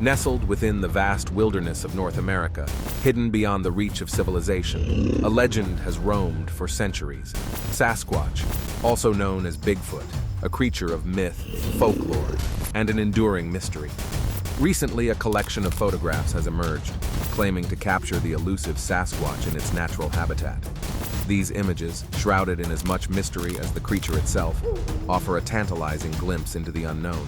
Nestled within the vast wilderness of North America, hidden beyond the reach of civilization, a legend has roamed for centuries. Sasquatch, also known as Bigfoot, a creature of myth, folklore, and an enduring mystery. Recently, a collection of photographs has emerged, claiming to capture the elusive Sasquatch in its natural habitat. These images, shrouded in as much mystery as the creature itself, offer a tantalizing glimpse into the unknown.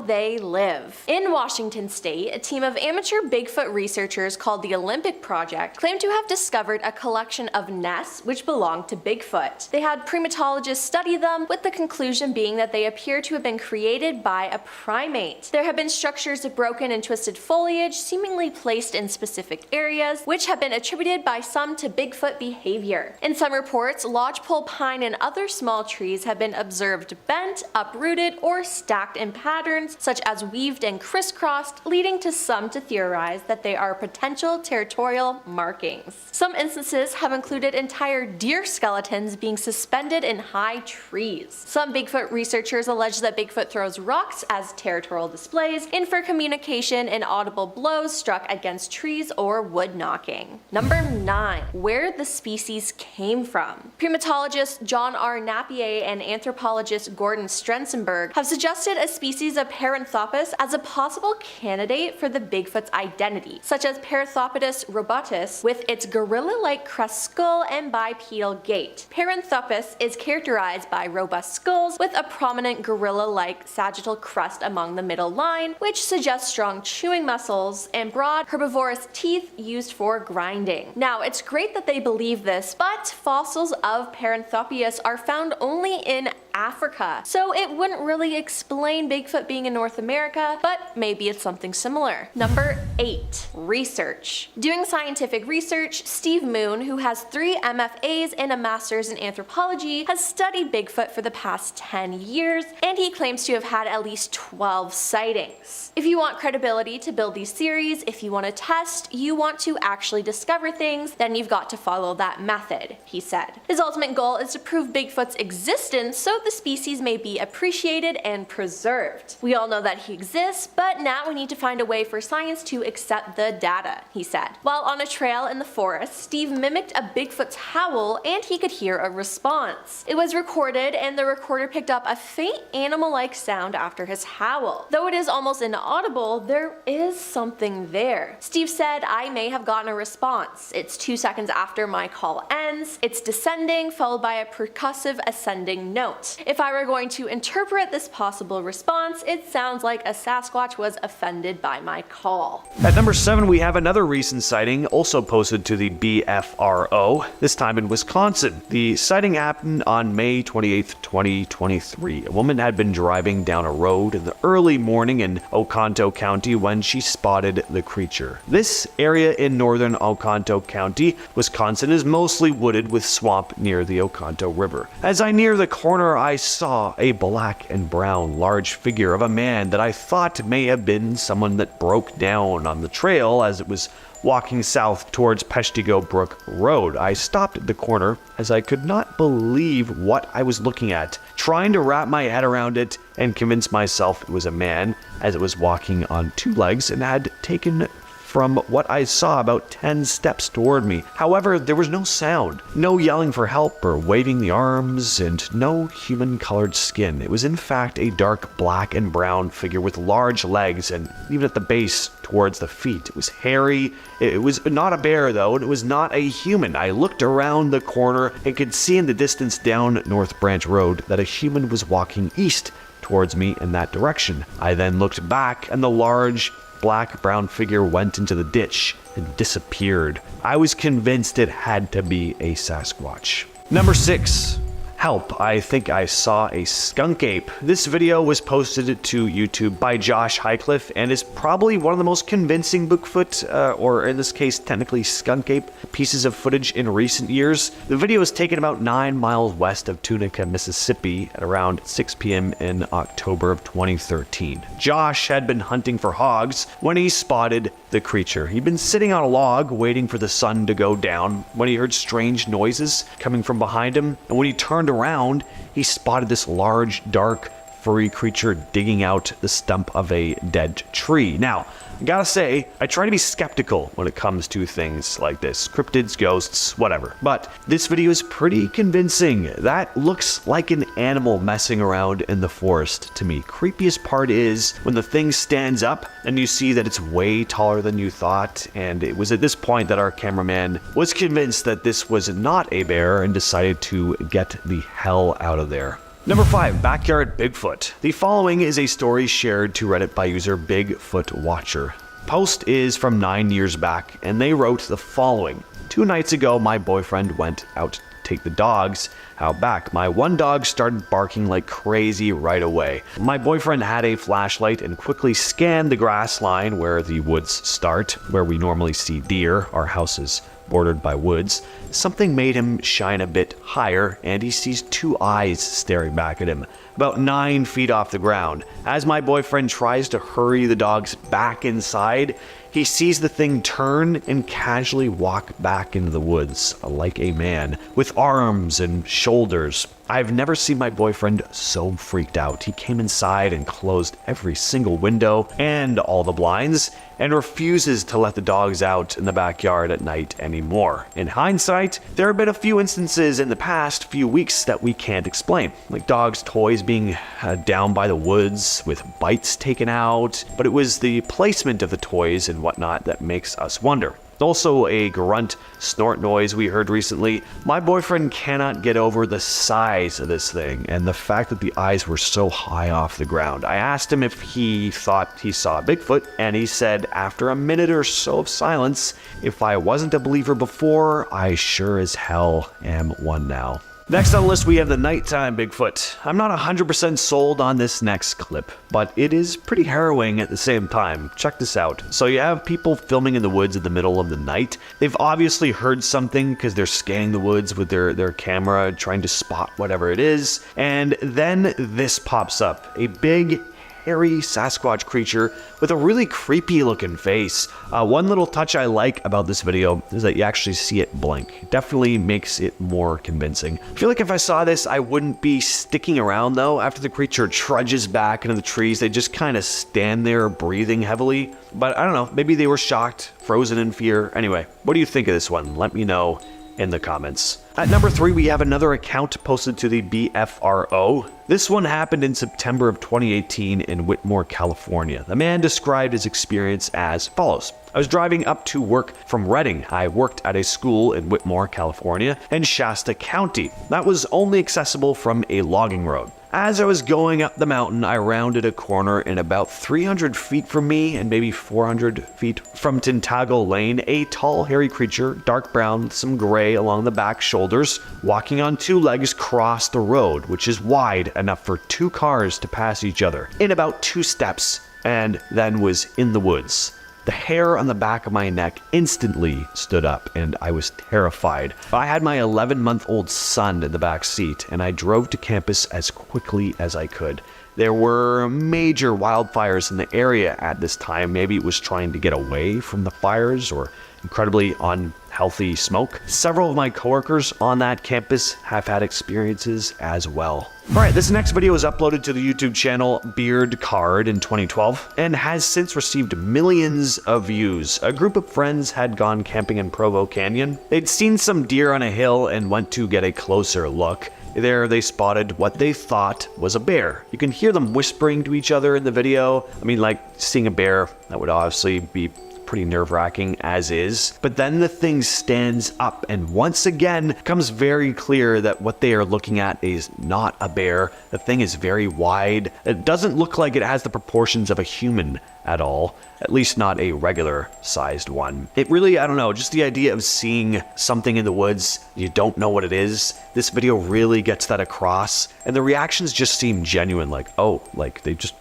They live. In Washington state, a team of amateur Bigfoot researchers called the Olympic Project claimed to have discovered a collection of nests which belonged to Bigfoot. They had primatologists study them, with the conclusion being that they appear to have been created by a primate. There have been structures of broken and twisted foliage seemingly placed in specific areas, which have been attributed by some to Bigfoot behavior. In some reports, lodgepole pine and other small trees have been observed bent, uprooted, or stacked in patterns such as weaved and crisscrossed, leading to some to theorize that they are potential territorial markings. Some instances have included entire deer skeletons being suspended in high trees. Some Bigfoot researchers allege that Bigfoot throws rocks as territorial displays and for communication and audible blows struck against trees or wood knocking. Number 9. Where the species came from. Primatologist John R. Napier and anthropologist Gordon Strensenberg have suggested a species of Paranthropus as a possible candidate for the Bigfoot's identity, such as Paranthropus robutus with its gorilla-like crest skull and bipedal gait. Paranthropus is characterized by robust skulls with a prominent gorilla-like sagittal crest among the middle line, which suggests strong chewing muscles and broad herbivorous teeth used for grinding. Now, it's great that they believe this, but fossils of Paranthropus are found only in Africa, so it wouldn't really explain Bigfoot being in North America, but maybe it's something similar. Number 8. Research. Doing scientific research, Steve Moon, who has 3 MFAs and a master's in anthropology, has studied Bigfoot for the past 10 years, and he claims to have had at least 12 sightings. If you want credibility to build these theories, if you want to test, you want to actually discover things, then you've got to follow that method, he said. His ultimate goal is to prove Bigfoot's existence so the species may be appreciated and preserved. We all know that he exists, but now we need to find a way for science to accept the data, he said. While on a trail in the forest, Steve mimicked a Bigfoot's howl and he could hear a response. It was recorded and the recorder picked up a faint animal-like sound after his howl. Though it is almost inaudible, there is something there. Steve said, "I may have gotten a response. It's 2 seconds after my call ends. It's descending, followed by a percussive ascending note. If I were going to interpret this possible response, it sounds like a Sasquatch was offended by my call." At number 7, we have another recent sighting, also posted to the BFRO, this time in Wisconsin. The sighting happened on May 28th, 2023. A woman had been driving down a road in the early morning in Oconto County when she spotted the creature. This area in northern Oconto County, Wisconsin, is mostly wooded with swamp near the Oconto River. As I near the corner, I saw a black and brown large figure of a man that I thought may have been someone that broke down on the trail as it was walking south towards Peshtigo Brook Road. I stopped at the corner as I could not believe what I was looking at, trying to wrap my head around it and convince myself it was a man as it was walking on 2 legs and had taken from what I saw about 10 steps toward me. However, there was no sound, no yelling for help or waving the arms, and no human-colored skin. It was in fact a dark black and brown figure with large legs and even at the base towards the feet. It was hairy. It was not a bear though, and it was not a human. I looked around the corner and could see in the distance down North Branch Road that a human was walking east towards me in that direction. I then looked back and the large black-brown figure went into the ditch and disappeared. I was convinced it had to be a Sasquatch. Number 6. Help, I think I saw a skunk ape. This video was posted to YouTube by Josh Highcliffe and is probably one of the most convincing Bigfoot, or in this case technically skunk ape, pieces of footage in recent years. The video was taken about 9 miles west of Tunica, Mississippi at around 6 p.m. in October of 2013. Josh had been hunting for hogs when he spotted the creature. He'd been sitting on a log waiting for the sun to go down when he heard strange noises coming from behind him, and when he turned around, he spotted this large, dark, furry creature digging out the stump of a dead tree. Now, I gotta say, I try to be skeptical when it comes to things like this. Cryptids, ghosts, whatever. But this video is pretty convincing. That looks like an animal messing around in the forest to me. Creepiest part is when the thing stands up and you see that it's way taller than you thought. And it was at this point that our cameraman was convinced that this was not a bear and decided to get the hell out of there. Number 5, Backyard Bigfoot. The following is a story shared to Reddit by user Bigfoot Watcher. Post is from 9 years back, and they wrote the following. 2 nights ago, my boyfriend went out to take the dogs out back. My one dog started barking like crazy right away. My boyfriend had a flashlight and quickly scanned the grass line where the woods start, where we normally see deer. Our house is bordered by woods. Something made him shine a bit higher, and he sees 2 eyes staring back at him, about 9 feet off the ground. As my boyfriend tries to hurry the dogs back inside, he sees the thing turn and casually walk back into the woods, like a man, with arms and shoulders. I've never seen my boyfriend so freaked out. He came inside and closed every single window and all the blinds, and refuses to let the dogs out in the backyard at night anymore. In hindsight, there have been a few instances in the past few weeks that we can't explain, like dogs' toys being down by the woods with bites taken out, but it was the placement of the toys and whatnot that makes us wonder. Also a grunt snort noise we heard recently. My boyfriend cannot get over the size of this thing and the fact that the eyes were so high off the ground. I asked him if he thought he saw Bigfoot, and he said after a minute or so of silence, if I wasn't a believer before, I sure as hell am one now. Next on the list, we have the nighttime Bigfoot. I'm not 100% sold on this next clip, but it is pretty harrowing at the same time. Check this out. So you have people filming in the woods in the middle of the night. They've obviously heard something because they're scanning the woods with their camera, trying to spot whatever it is. And then this pops up. A big, hairy Sasquatch creature with a really creepy looking face. One little touch I like about this video is that you actually see it blink. It definitely makes it more convincing. I feel like if I saw this, I wouldn't be sticking around though. After the creature trudges back into the trees, they just kind of stand there breathing heavily. But I don't know, maybe they were shocked, frozen in fear. Anyway, what do you think of this one? Let me know in the comments. At number 3, we have another account posted to the BFRO. This one happened in September of 2018 in Whitmore, California. The man described his experience as follows. I was driving up to work from Redding. I worked at a school in Whitmore, California, in Shasta County. That was only accessible from a logging road. As I was going up the mountain, I rounded a corner, and about 300 feet from me and maybe 400 feet from Tintago Lane, a tall, hairy creature, dark brown with some gray along the back shoulders, walking on 2 legs, crossed the road, which is wide enough for 2 cars to pass each other, in about 2 steps, and then was in the woods. The hair on the back of my neck instantly stood up, and I was terrified. I had my 11-month-old son in the back seat, and I drove to campus as quickly as I could. There were major wildfires in the area at this time. Maybe it was trying to get away from the fires or incredibly unhealthy smoke. Several of my coworkers on that campus have had experiences as well. Alright, this next video was uploaded to the YouTube channel Beard Card in 2012 and has since received millions of views. A group of friends had gone camping in Provo Canyon. They'd seen some deer on a hill and went to get a closer look. There they spotted what they thought was a bear. You can hear them whispering to each other in the video. I mean, like seeing a bear, that would obviously be pretty nerve-wracking as is. But then the thing stands up, and once again becomes very clear that what they are looking at is not a bear. The thing is very wide. It doesn't look like it has the proportions of a human at all, at least not a regular sized one. It really, I don't know, just the idea of seeing something in the woods, you don't know what it is. This video really gets that across, and the reactions just seem genuine, like, oh, like they just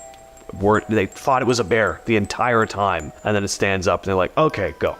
they thought it was a bear the entire time, and then it stands up and they're like, okay, go.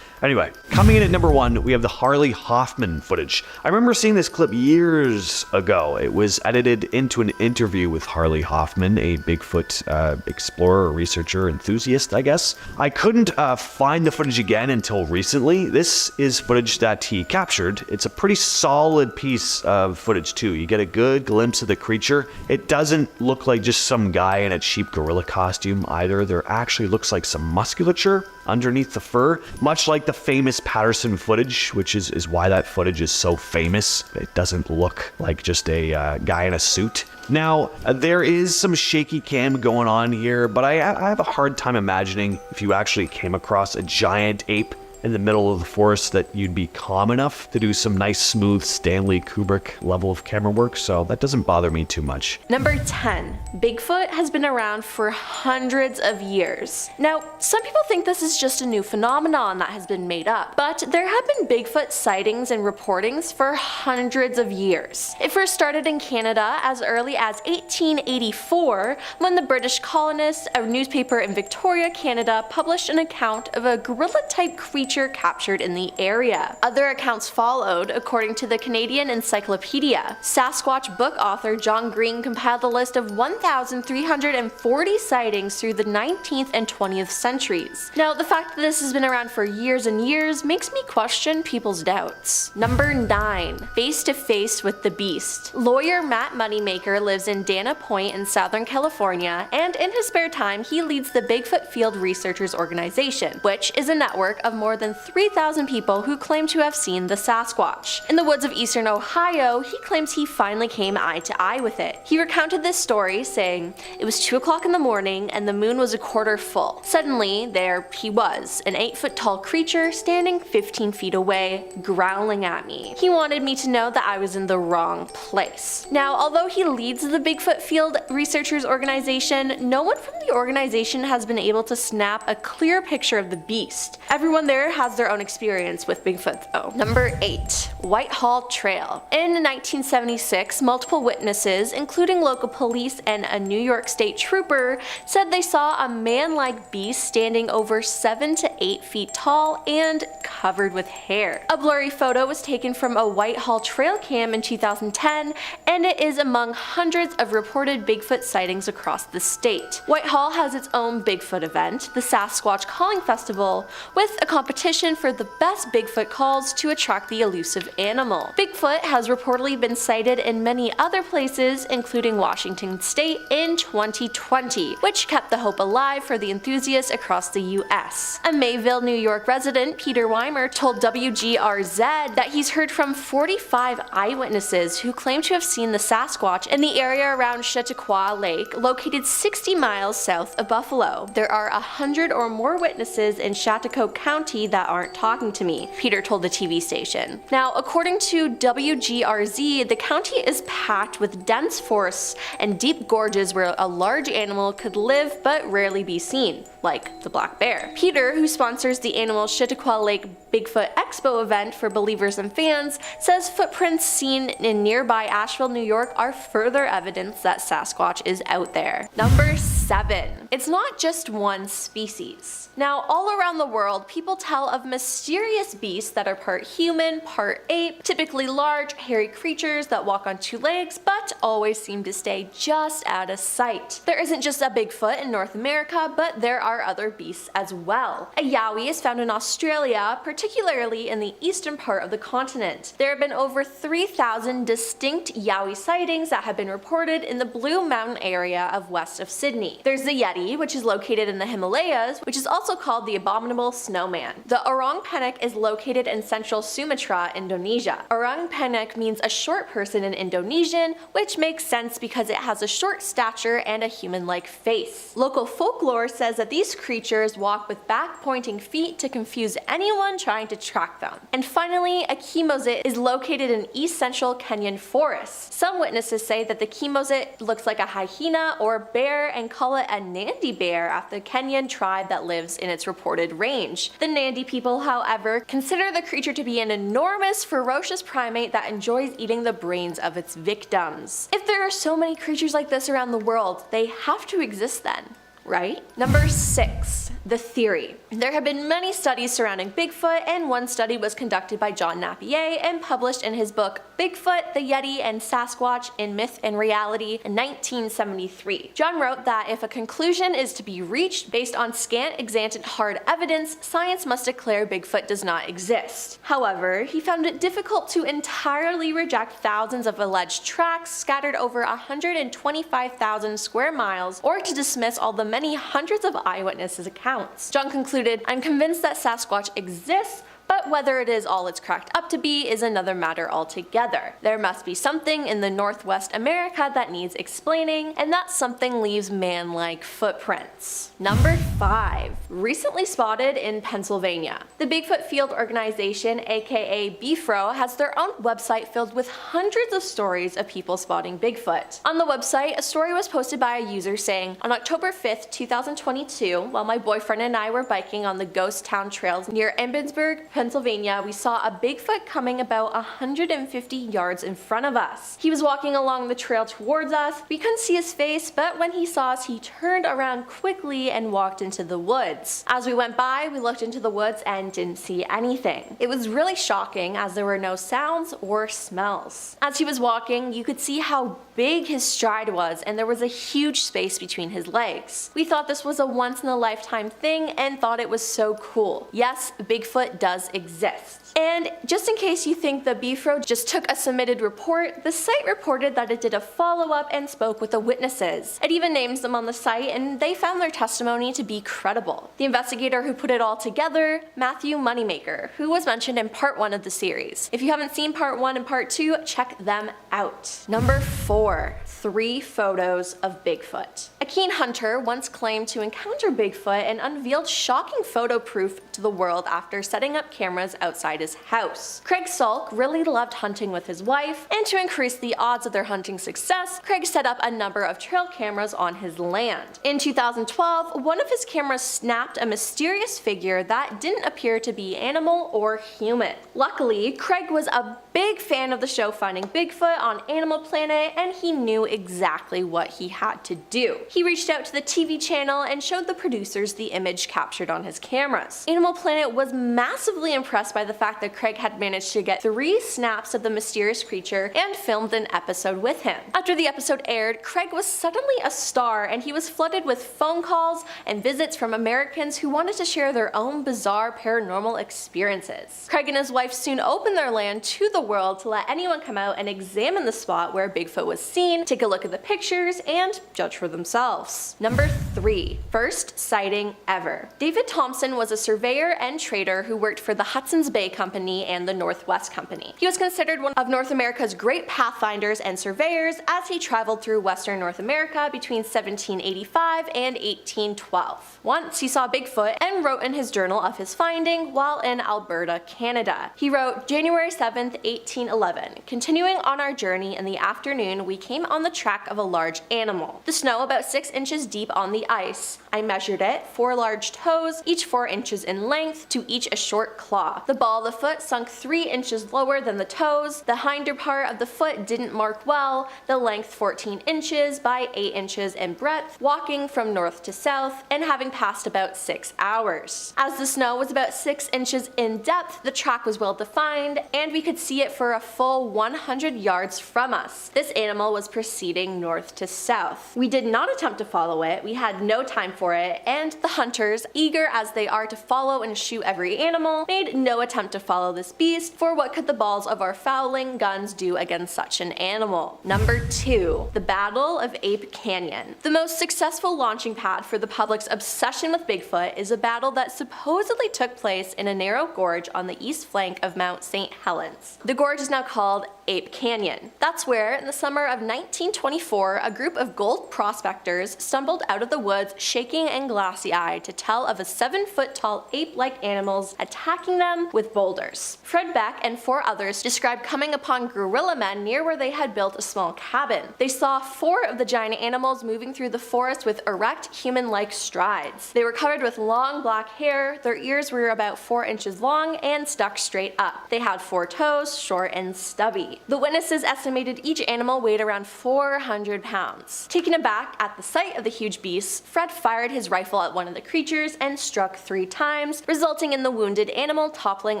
Anyway, coming in at number 1, we have the Harley Hoffman footage. I remember seeing this clip years ago. It was edited into an interview with Harley Hoffman, a Bigfoot explorer, researcher, enthusiast, I guess. I couldn't find the footage again until recently. This is footage that he captured. It's a pretty solid piece of footage too. You get a good glimpse of the creature. It doesn't look like just some guy in a cheap gorilla costume either. There actually looks like some musculature underneath the fur, much like the famous Patterson footage, which is why that footage is so famous. It doesn't look like just a guy in a suit. Now, there is some shaky cam going on here, but I have a hard time imagining if you actually came across a giant ape in the middle of the forest that you'd be calm enough to do some nice, smooth Stanley Kubrick level of camera work, so that doesn't bother me too much. Number 10. Bigfoot has been around for hundreds of years. Now, some people think this is just a new phenomenon that has been made up, but there have been Bigfoot sightings and reportings for hundreds of years. It first started in Canada as early as 1884, when the British colonists, a newspaper in Victoria, Canada, published an account of a gorilla-type creature captured in the area. Other accounts followed, according to the Canadian Encyclopedia. Sasquatch book author John Green compiled a list of 1,340 sightings through the 19th and 20th centuries. Now, the fact that this has been around for years and years makes me question people's doubts. Number 9. Face to face with the beast. Lawyer Matt Moneymaker lives in Dana Point in Southern California, and in his spare time he leads the Bigfoot Field Researchers Organization, which is a network of more than 3,000 people who claim to have seen the Sasquatch. In the woods of eastern Ohio, he claims he finally came eye to eye with it. He recounted this story, saying, "It was 2 o'clock in the morning and the moon was a quarter full. Suddenly, there he was, an 8-foot tall creature standing 15 feet away, growling at me. He wanted me to know that I was in the wrong place." Now, although he leads the Bigfoot Field Researchers Organization, no one from the organization has been able to snap a clear picture of the beast. Everyone there has their own experience with Bigfoot though. Number 8. Whitehall Trail. In 1976, multiple witnesses, including local police and a New York State trooper, said they saw a man-like beast standing over 7 to 8 feet tall and covered with hair. A blurry photo was taken from a Whitehall Trail cam in 2010, and it is among hundreds of reported Bigfoot sightings across the state. Whitehall has its own Bigfoot event, the Sasquatch Calling Festival, with a competition for the best Bigfoot calls to attract the elusive animal. Bigfoot has reportedly been sighted in many other places, including Washington State in 2020, which kept the hope alive for the enthusiasts across the US. A Mayville, New York resident, Peter Weimer, told WGRZ that he's heard from 45 eyewitnesses who claim to have seen the Sasquatch in the area around Chautauqua Lake, located 60 miles south of Buffalo. There are 100 or more witnesses in Chautauqua County that aren't talking to me, Peter told the TV station. Now, according to WGRZ, the county is packed with dense forests and deep gorges where a large animal could live but rarely be seen, like the black bear. Peter, who sponsors the annual Chautauqua Lake Bigfoot Expo event for believers and fans, says footprints seen in nearby Asheville, New York are further evidence that Sasquatch is out there. Number 7. It's not just one species. Now, all around the world, people tell of mysterious beasts that are part human, part ape, typically large, hairy creatures that walk on 2 legs, but always seem to stay just out of sight. There isn't just a Bigfoot in North America, but there are other beasts as well. A yowie is found in Australia, particularly in the eastern part of the continent. There have been over 3,000 distinct yowie sightings that have been reported in the Blue Mountain area of west of Sydney. There's the Yeti, which is located in the Himalayas, which is also called the abominable snowman. The orang penyek is located in central Sumatra, Indonesia. Orang penyek means a short person in Indonesian, which makes sense because it has a short stature and a human-like face. Local folklore says that these creatures walk with back-pointing feet to confuse anyone trying to track them. And finally, a chemosit is located in east central Kenyan forests. Some witnesses say that the chemosit looks like a hyena or bear and call it a Nandi bear after the Kenyan tribe that lives in its reported range. The Nandi Sandy people, however, consider the creature to be an enormous, ferocious primate that enjoys eating the brains of its victims. If there are so many creatures like this around the world, they have to exist then, right? Number 6. The theory. There have been many studies surrounding Bigfoot, and one study was conducted by John Napier and published in his book Bigfoot, the Yeti, and Sasquatch in Myth and Reality in 1973. John wrote that if a conclusion is to be reached based on scant extant hard evidence, science must declare Bigfoot does not exist. However, he found it difficult to entirely reject thousands of alleged tracks scattered over 125,000 square miles, or to dismiss all the many hundreds of eyewitnesses' accounts. John concluded, "I'm convinced that Sasquatch exists, but whether it is all it's cracked up to be is another matter altogether. There must be something in the Northwest America that needs explaining, and that something leaves man-like footprints." Number 5. Recently spotted in Pennsylvania. The Bigfoot Field Organization, aka BFRO, has their own website filled with hundreds of stories of people spotting Bigfoot. On the website, a story was posted by a user saying, "On October 5th, 2022, while my boyfriend and I were biking on the ghost town trails near Ebensburg, Pennsylvania, we saw a Bigfoot coming about 150 yards in front of us. He was walking along the trail towards us. We couldn't see his face, but when he saw us, he turned around quickly and walked into the woods. As we went by, we looked into the woods and didn't see anything. It was really shocking as there were no sounds or smells. As he was walking, you could see how big his stride was, and there was a huge space between his legs. We thought this was a once-in-a-lifetime thing and thought it was so cool. Yes, Bigfoot does exist." And just in case you think the BFRO just took a submitted report, the site reported that it did a follow-up and spoke with the witnesses. It even names them on the site, and they found their testimony to be credible. The investigator who put it all together, Matthew Moneymaker, who was mentioned in part 1 of the series. If you haven't seen part 1 and part 2, check them out. Number 4. 3 photos of Bigfoot. A keen hunter once claimed to encounter Bigfoot and unveiled shocking photo proof to the world after setting up cameras outside his house. Craig Salk really loved hunting with his wife, and to increase the odds of their hunting success, Craig set up a number of trail cameras on his land. In 2012, one of his cameras snapped a mysterious figure that didn't appear to be animal or human. Luckily, Craig was a big fan of the show Finding Bigfoot on Animal Planet, and he knew exactly what he had to do. He reached out to the TV channel and showed the producers the image captured on his cameras. Animal Planet was massively impressed by the fact that Craig had managed to get 3 snaps of the mysterious creature and filmed an episode with him. After the episode aired, Craig was suddenly a star, and he was flooded with phone calls and visits from Americans who wanted to share their own bizarre paranormal experiences. Craig and his wife soon opened their land to the world to let anyone come out and examine the spot where Bigfoot was seen, take a look at the pictures, and judge for themselves. Number 3. First sighting ever. David Thompson was a surveyor and trader who worked for the Hudson's Bay Company and the Northwest Company. He was considered one of North America's great pathfinders and surveyors as he traveled through Western North America between 1785 and 1812. Once he saw Bigfoot and wrote in his journal of his finding while in Alberta, Canada. He wrote, "January 7th, 1811. Continuing on our journey in the afternoon, we came on the track of a large animal. The snow about 6 inches deep on the ice. I measured it, 4 large toes, each 4 inches in length, to each a short claw. The ball of the foot sunk 3 inches lower than the toes. The hinder part of the foot didn't mark well, the length 14 inches by 8 inches in breadth, walking from north to south, and having passed about 6 hours. As the snow was about 6 inches in depth, the track was well defined, and we could see it for a full 100 yards from us. This animal was proceeding north to south. We did not attempt to follow it, we had no time for it, and the hunters, eager as they are to follow and shoot every animal, made no attempt to follow this beast, for what could the balls of our fowling guns do against such an animal?" Number 2. The Battle of Ape Canyon. The most successful launching pad for the public's obsession with Bigfoot is a battle that supposedly took place in a narrow gorge on the east flank of Mount St. Helens. The gorge is now called Ape Canyon. That's where, in the summer of 1924, a group of gold prospectors stumbled out of the woods, shaking and glassy-eyed, to tell of a 7-foot-tall ape-like animals attacking them with boulders. Fred Beck and 4 others described coming upon gorilla men near where they had built a small cabin. They saw 4 of the giant animals moving through the forest with erect, human-like strides. They were covered with long black hair, their ears were about 4 inches long and stuck straight up. They had 4 toes, short and stubby. The witnesses estimated each animal weighed around 400 pounds. Taken aback at the sight of the huge beasts, Fred fired his rifle at one of the creatures and struck 3 times, resulting in the wounded animal toppling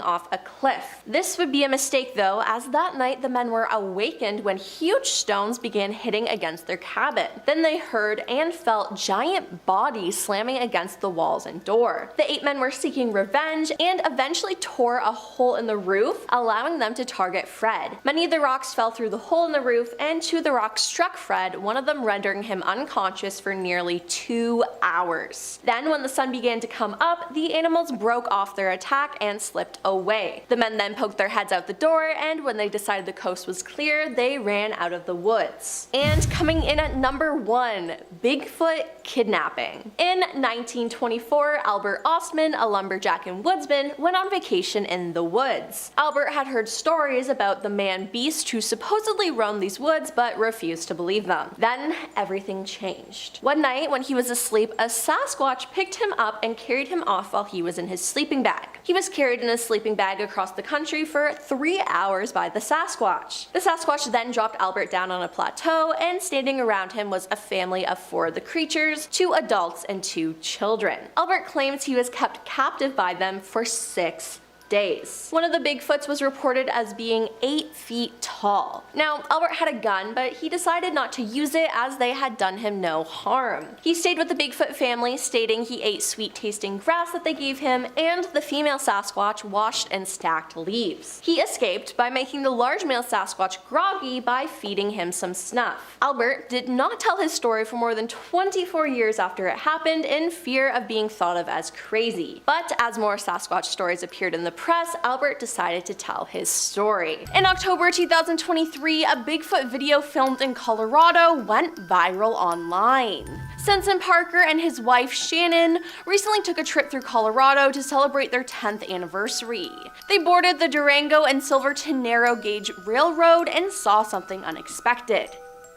off a cliff. This would be a mistake though, as that night the men were awakened when huge stones began hitting against their cabin. Then they heard and felt giant bodies slamming against the walls and door. The 8 men were seeking revenge and eventually tore a hole in the roof, allowing them to target Fred. Many of the rocks fell through the hole in the roof and 2 of the rocks struck Fred, one of them rendering him unconscious for nearly 2 hours. Then when the sun began to come up, the animals broke off their attack and slipped away. The men then poked their heads out the door, and when they decided the coast was clear, they ran out of the woods. And coming in at number 1, Bigfoot kidnapping. In 1924, Albert Ostman, a lumberjack and woodsman, went on vacation in the woods. Albert had heard stories about the man-beast who supposedly roamed these woods but refused to believe them. Then everything changed. One night when he was asleep, a Sasquatch picked him up and carried him off while he was in his sleeping bag. He was carried in a sleeping bag across the country for 3 hours by the Sasquatch. The Sasquatch then dropped Albert down on a plateau, and standing around him was a family of 4 of the creatures, 2 adults and 2 children. Albert claims he was kept captive by them for 6 days. One of the Bigfoots was reported as being 8 feet tall. Now, Albert had a gun, but he decided not to use it as they had done him no harm. He stayed with the Bigfoot family, stating he ate sweet-tasting grass that they gave him, and the female Sasquatch washed and stacked leaves. He escaped by making the large male Sasquatch groggy by feeding him some snuff. Albert did not tell his story for more than 24 years after it happened, in fear of being thought of as crazy. But as more Sasquatch stories appeared in the press, Albert decided to tell his story. In October 2023, a Bigfoot video filmed in Colorado went viral online. Sensen Parker and his wife Shannon recently took a trip through Colorado to celebrate their 10th anniversary. They boarded the Durango and Silverton narrow gauge railroad and saw something unexpected: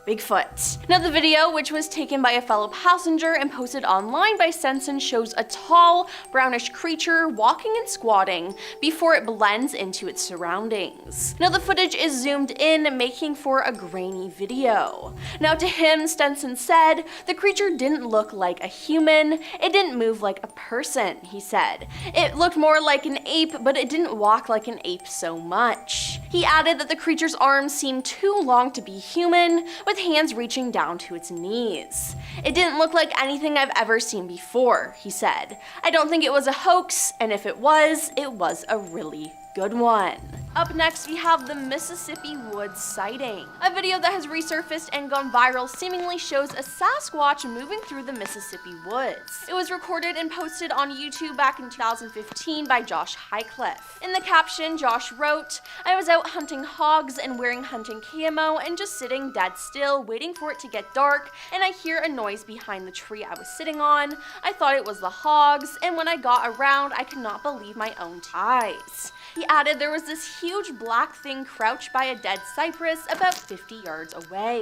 Bigfoot. Now the video, which was taken by a fellow passenger and posted online by Sensen, shows a tall, brownish creature walking and squatting before it blends into its surroundings. Now the footage is zoomed in, making for a grainy video. Now to him, Stenson said, the creature didn't look like a human, it didn't move like a person, he said. It looked more like an ape, but it didn't walk like an ape so much. He added that the creature's arms seemed too long to be human, with hands reaching down to its knees. It didn't look like anything I've ever seen before, he said. I don't think it was a hoax, and if it was a really good one. Up next, we have the Mississippi Woods sighting. A video that has resurfaced and gone viral seemingly shows a Sasquatch moving through the Mississippi woods. It was recorded and posted on YouTube back in 2015 by Josh Highcliffe. In the caption, Josh wrote, "I was out hunting hogs and wearing hunting camo and just sitting dead still waiting for it to get dark, and I hear a noise behind the tree I was sitting on. I thought it was the hogs, and when I got around I could not believe my own eyes." He added there was this huge black thing crouched by a dead cypress about 50 yards away.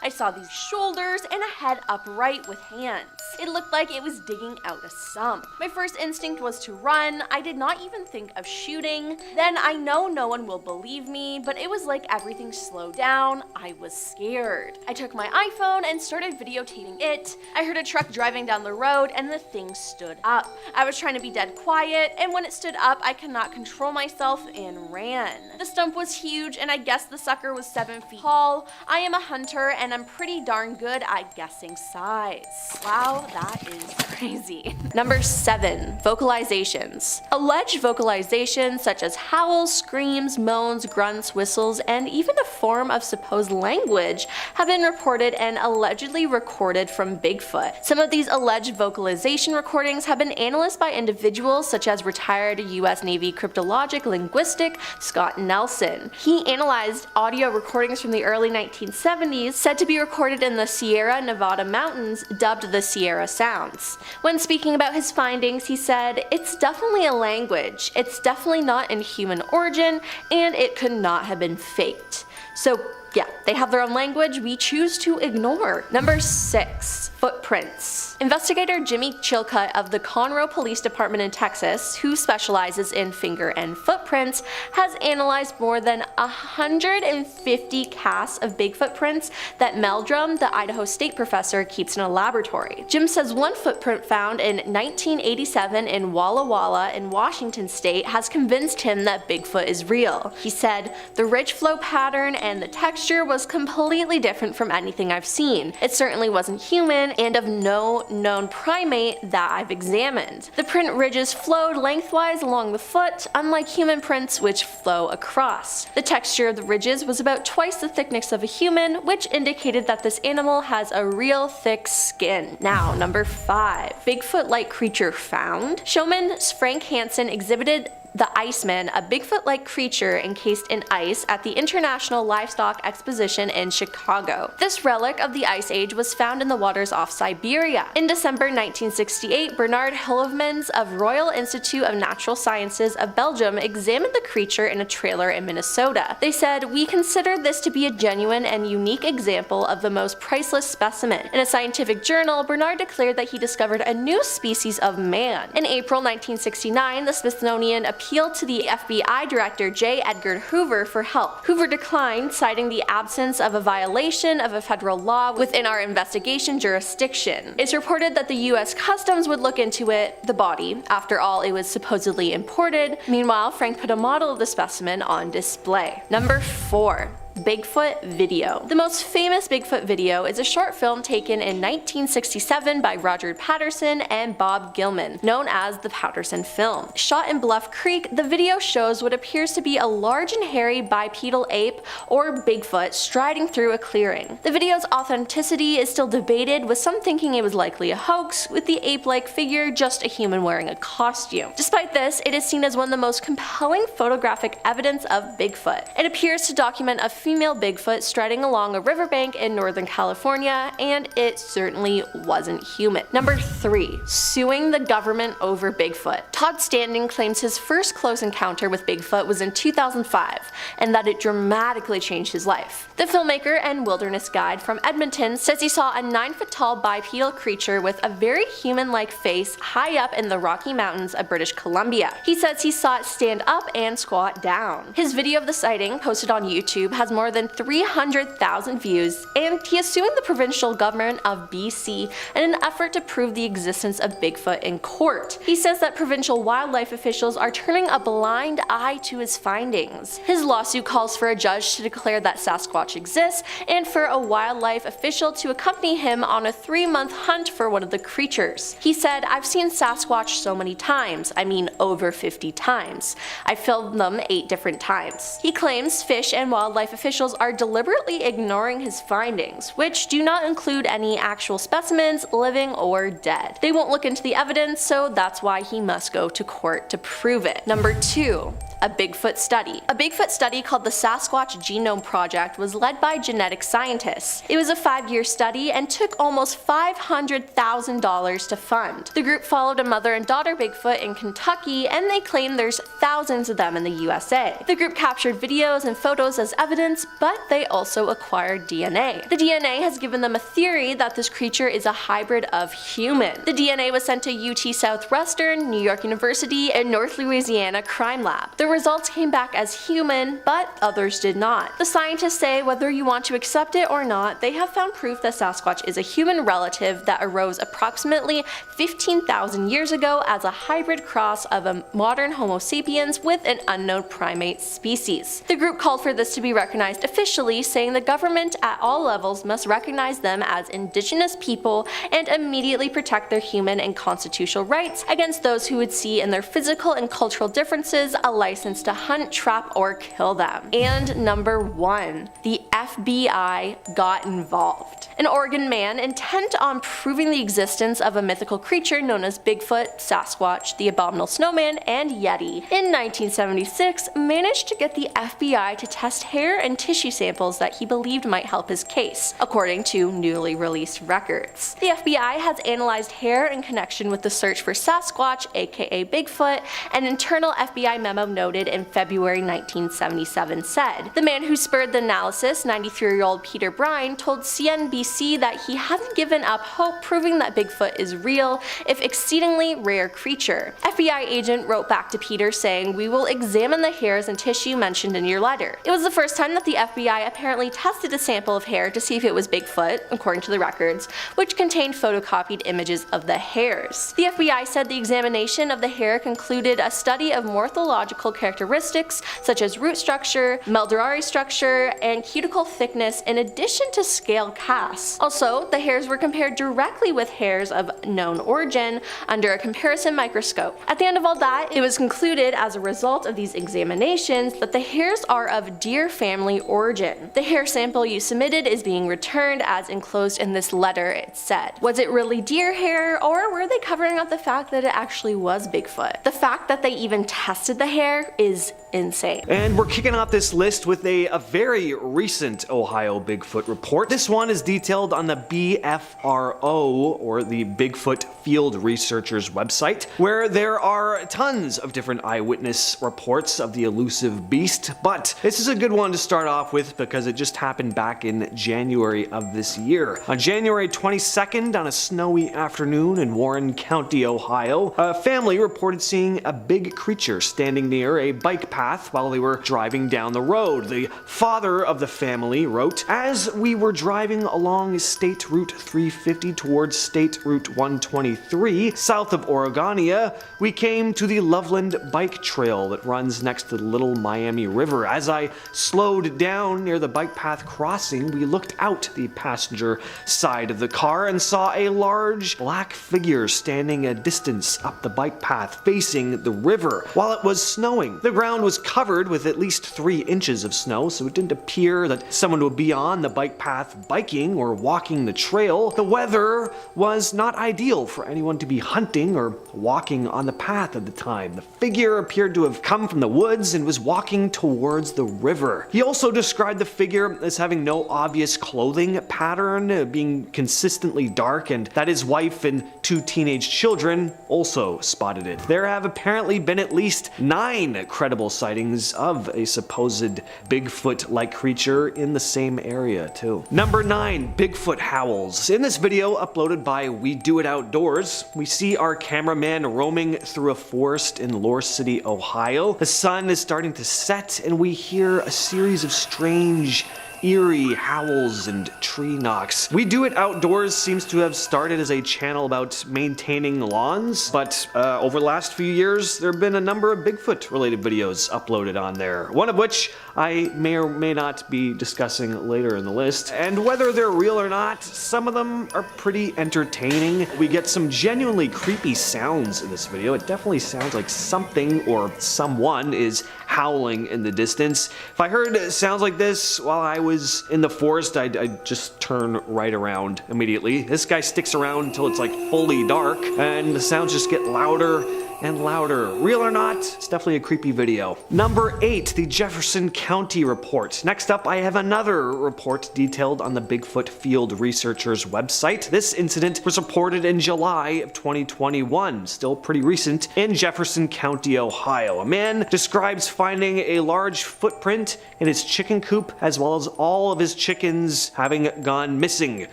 I saw these shoulders and a head upright with hands. It looked like it was digging out a stump. My first instinct was to run. I did not even think of shooting. Then I know no one will believe me, but it was like everything slowed down. I was scared. I took my iPhone and started videotaping it. I heard a truck driving down the road and the thing stood up. I was trying to be dead quiet, and when it stood up, I could not control myself and ran. The stump was huge, and I guess the sucker was 7 feet tall. I am a hunter, and I'm pretty darn good at guessing size. Wow, that is crazy. Number 7, vocalizations. Alleged vocalizations such as howls, screams, moans, grunts, whistles, and even a form of supposed language have been reported and allegedly recorded from Bigfoot. Some of these alleged vocalization recordings have been analyzed by individuals such as retired US Navy cryptologic linguistic Scott Nelson. He analyzed audio recordings from the early 1970s said to be recorded in the Sierra Nevada mountains, dubbed the Sierra era sounds. When speaking about his findings, he said, "It's definitely a language, it's definitely not in human origin, and it could not have been faked." So yeah, they have their own language we choose to ignore. Number 6. Footprints. Investigator Jimmy Chilcutt of the Conroe Police Department in Texas, who specializes in finger and footprints, has analyzed more than 150 casts of Bigfoot prints that Meldrum, the Idaho State professor, keeps in a laboratory. Jim says one footprint found in 1987 in Walla Walla in Washington State has convinced him that Bigfoot is real. He said, "The ridge flow pattern and the texture was completely different from anything I've seen. It certainly wasn't human and of no known primate that I've examined. The print ridges flowed lengthwise along the foot, unlike human prints which flow across. The texture of the ridges was about twice the thickness of a human, which indicated that this animal has a real thick skin." Now, number 5. Bigfoot-like creature found. Showman Frank Hansen exhibited the Iceman, a Bigfoot-like creature encased in ice, at the International Livestock Exposition in Chicago. This relic of the Ice Age was found in the waters off Siberia. In December 1968, Bernard Hillevmans of Royal Institute of Natural Sciences of Belgium examined the creature in a trailer in Minnesota. They said, "We consider this to be a genuine and unique example of the most priceless specimen." In a scientific journal, Bernard declared that he discovered a new species of man. In April 1969, the Smithsonian appealed to the FBI Director J. Edgar Hoover for help. Hoover declined, citing the absence of a violation of a federal law within our investigation jurisdiction. It's reported that the US Customs would look into it, the body. After all, it was supposedly imported. Meanwhile, Frank put a model of the specimen on display. Number 4. Bigfoot video. The most famous Bigfoot video is a short film taken in 1967 by Roger Patterson and Bob Gilman, known as the Patterson film. Shot in Bluff Creek, the video shows what appears to be a large and hairy bipedal ape, or Bigfoot, striding through a clearing. The video's authenticity is still debated, with some thinking it was likely a hoax, with the ape-like figure just a human wearing a costume. Despite this, it is seen as one of the most compelling photographic evidence of Bigfoot. It appears to document a female Bigfoot striding along a riverbank in Northern California, and it certainly wasn't human. Number 3. Suing the government over Bigfoot. Todd Standing claims his first close encounter with Bigfoot was in 2005, and that it dramatically changed his life. The filmmaker and wilderness guide from Edmonton says he saw a 9-foot-tall bipedal creature with a very human-like face high up in the Rocky Mountains of British Columbia. He says he saw it stand up and squat down. His video of the sighting, posted on YouTube, has more than 300,000 views, and he is suing the provincial government of BC in an effort to prove the existence of Bigfoot in court. He says that provincial wildlife officials are turning a blind eye to his findings. His lawsuit calls for a judge to declare that Sasquatch exists, and for a wildlife official to accompany him on a 3-month hunt for one of the creatures. He said, "I've seen Sasquatch so many times, I mean over 50 times. I filmed them 8 different times." He claims fish and wildlife officials are deliberately ignoring his findings, which do not include any actual specimens, living or dead. They won't look into the evidence, so that's why he must go to court to prove it. Number 2. A Bigfoot study. A Bigfoot study called the Sasquatch Genome Project was led by genetic scientists. It was a 5-year study and took almost $500,000 to fund. The group followed a mother and daughter Bigfoot in Kentucky, and they claim there's thousands of them in the USA. The group captured videos and photos as evidence, but they also acquired DNA. The DNA has given them a theory that this creature is a hybrid of human. The DNA was sent to UT Southwestern, New York University, and North Louisiana Crime Lab. The results came back as human, but others did not. The scientists say whether you want to accept it or not, they have found proof that Sasquatch is a human relative that arose approximately 15,000 years ago as a hybrid cross of a modern Homo sapiens with an unknown primate species. The group called for this to be recognized officially, saying the government at all levels must recognize them as indigenous people and immediately protect their human and constitutional rights against those who would see in their physical and cultural differences a license to hunt, trap, or kill them. And number 1. The FBI got involved. An Oregon man intent on proving the existence of a mythical creature known as Bigfoot, Sasquatch, the Abominable Snowman, and Yeti, in 1976 managed to get the FBI to test hair and tissue samples that he believed might help his case, according to newly released records. The FBI has analyzed hair in connection with the search for Sasquatch, aka Bigfoot. An internal FBI memo noted in February 1977 said, "The man who spurred the analysis, 93-year-old Peter Brine, told CNBC that he hasn't given up hope proving that Bigfoot is real, if exceedingly rare creature." FBI agent wrote back to Peter saying, "We will examine the hairs and tissue mentioned in your letter." It was the first time that the FBI apparently tested a sample of hair to see if it was Bigfoot, according to the records, which contained photocopied images of the hairs. The FBI said the examination of the hair concluded a study of morphological characteristics such as root structure, medullary structure, and cuticle thickness in addition to scale casts. Also, the hairs were compared directly with hairs of known origin under a comparison microscope. At the end of all that, it was concluded as a result of these examinations that the hairs are of deer family origin. The hair sample you submitted is being returned as enclosed in this letter, it said. Was it really deer hair, or were they covering up the fact that it actually was Bigfoot? The fact that they even tested the hair is insane. And we're kicking off this list with a very recent Ohio Bigfoot report. This one is detailed on the BFRO, or the Bigfoot Field Researchers website, where there are tons of different eyewitness reports of the elusive beast, but this is a good one to start off with because it just happened back in January of this year. On January 22nd, on a snowy afternoon in Warren County, Ohio, a family reported seeing a big creature standing near a bike path while they were driving down the road. The father of the family wrote, "As we were driving along State Route 350 towards State Route 123, south of Oregonia, we came to the Loveland Bike Trail that runs next to the Little Miami River. As I slowed down near the bike path crossing, we looked out the passenger side of the car and saw a large black figure standing a distance up the bike path facing the river while it was snowing. The ground was covered with at least 3 inches of snow, so it didn't appear that someone would be on the bike path biking or walking the trail. The weather was not ideal for anyone to be hunting or walking on the path at the time. The figure appeared to have come from the woods and was walking towards the river." He also described the figure as having no obvious clothing pattern, being consistently dark, and that his wife and 2 teenage children also spotted it. There have apparently been at least 9 credible sightings of a supposed Bigfoot-like creature in the same area too. Number 9, Bigfoot howls. In this video uploaded by We Do It Outdoors, we see our cameraman roaming through a forest in Lore City, Ohio. The sun is starting to set and we hear a series of strange, eerie howls and tree knocks. We Do It Outdoors seems to have started as a channel about maintaining lawns, but over the last few years there have been a number of Bigfoot related videos uploaded on there, one of which I may or may not be discussing later in the list. And whether they're real or not, some of them are pretty entertaining. We get some genuinely creepy sounds in this video. It definitely sounds like something or someone is howling in the distance. If I heard sounds like this while I was in the forest, I'd just turn right around immediately. This guy sticks around until it's like fully dark and the sounds just get louder and louder. Real or not, it's definitely a creepy video. Number 8, the Jefferson County report. Next up, I have another report detailed on the Bigfoot Field Researchers website. This incident was reported in July of 2021, still pretty recent, in Jefferson County, Ohio. A man describes finding a large footprint in his chicken coop, as well as all of his chickens having gone missing.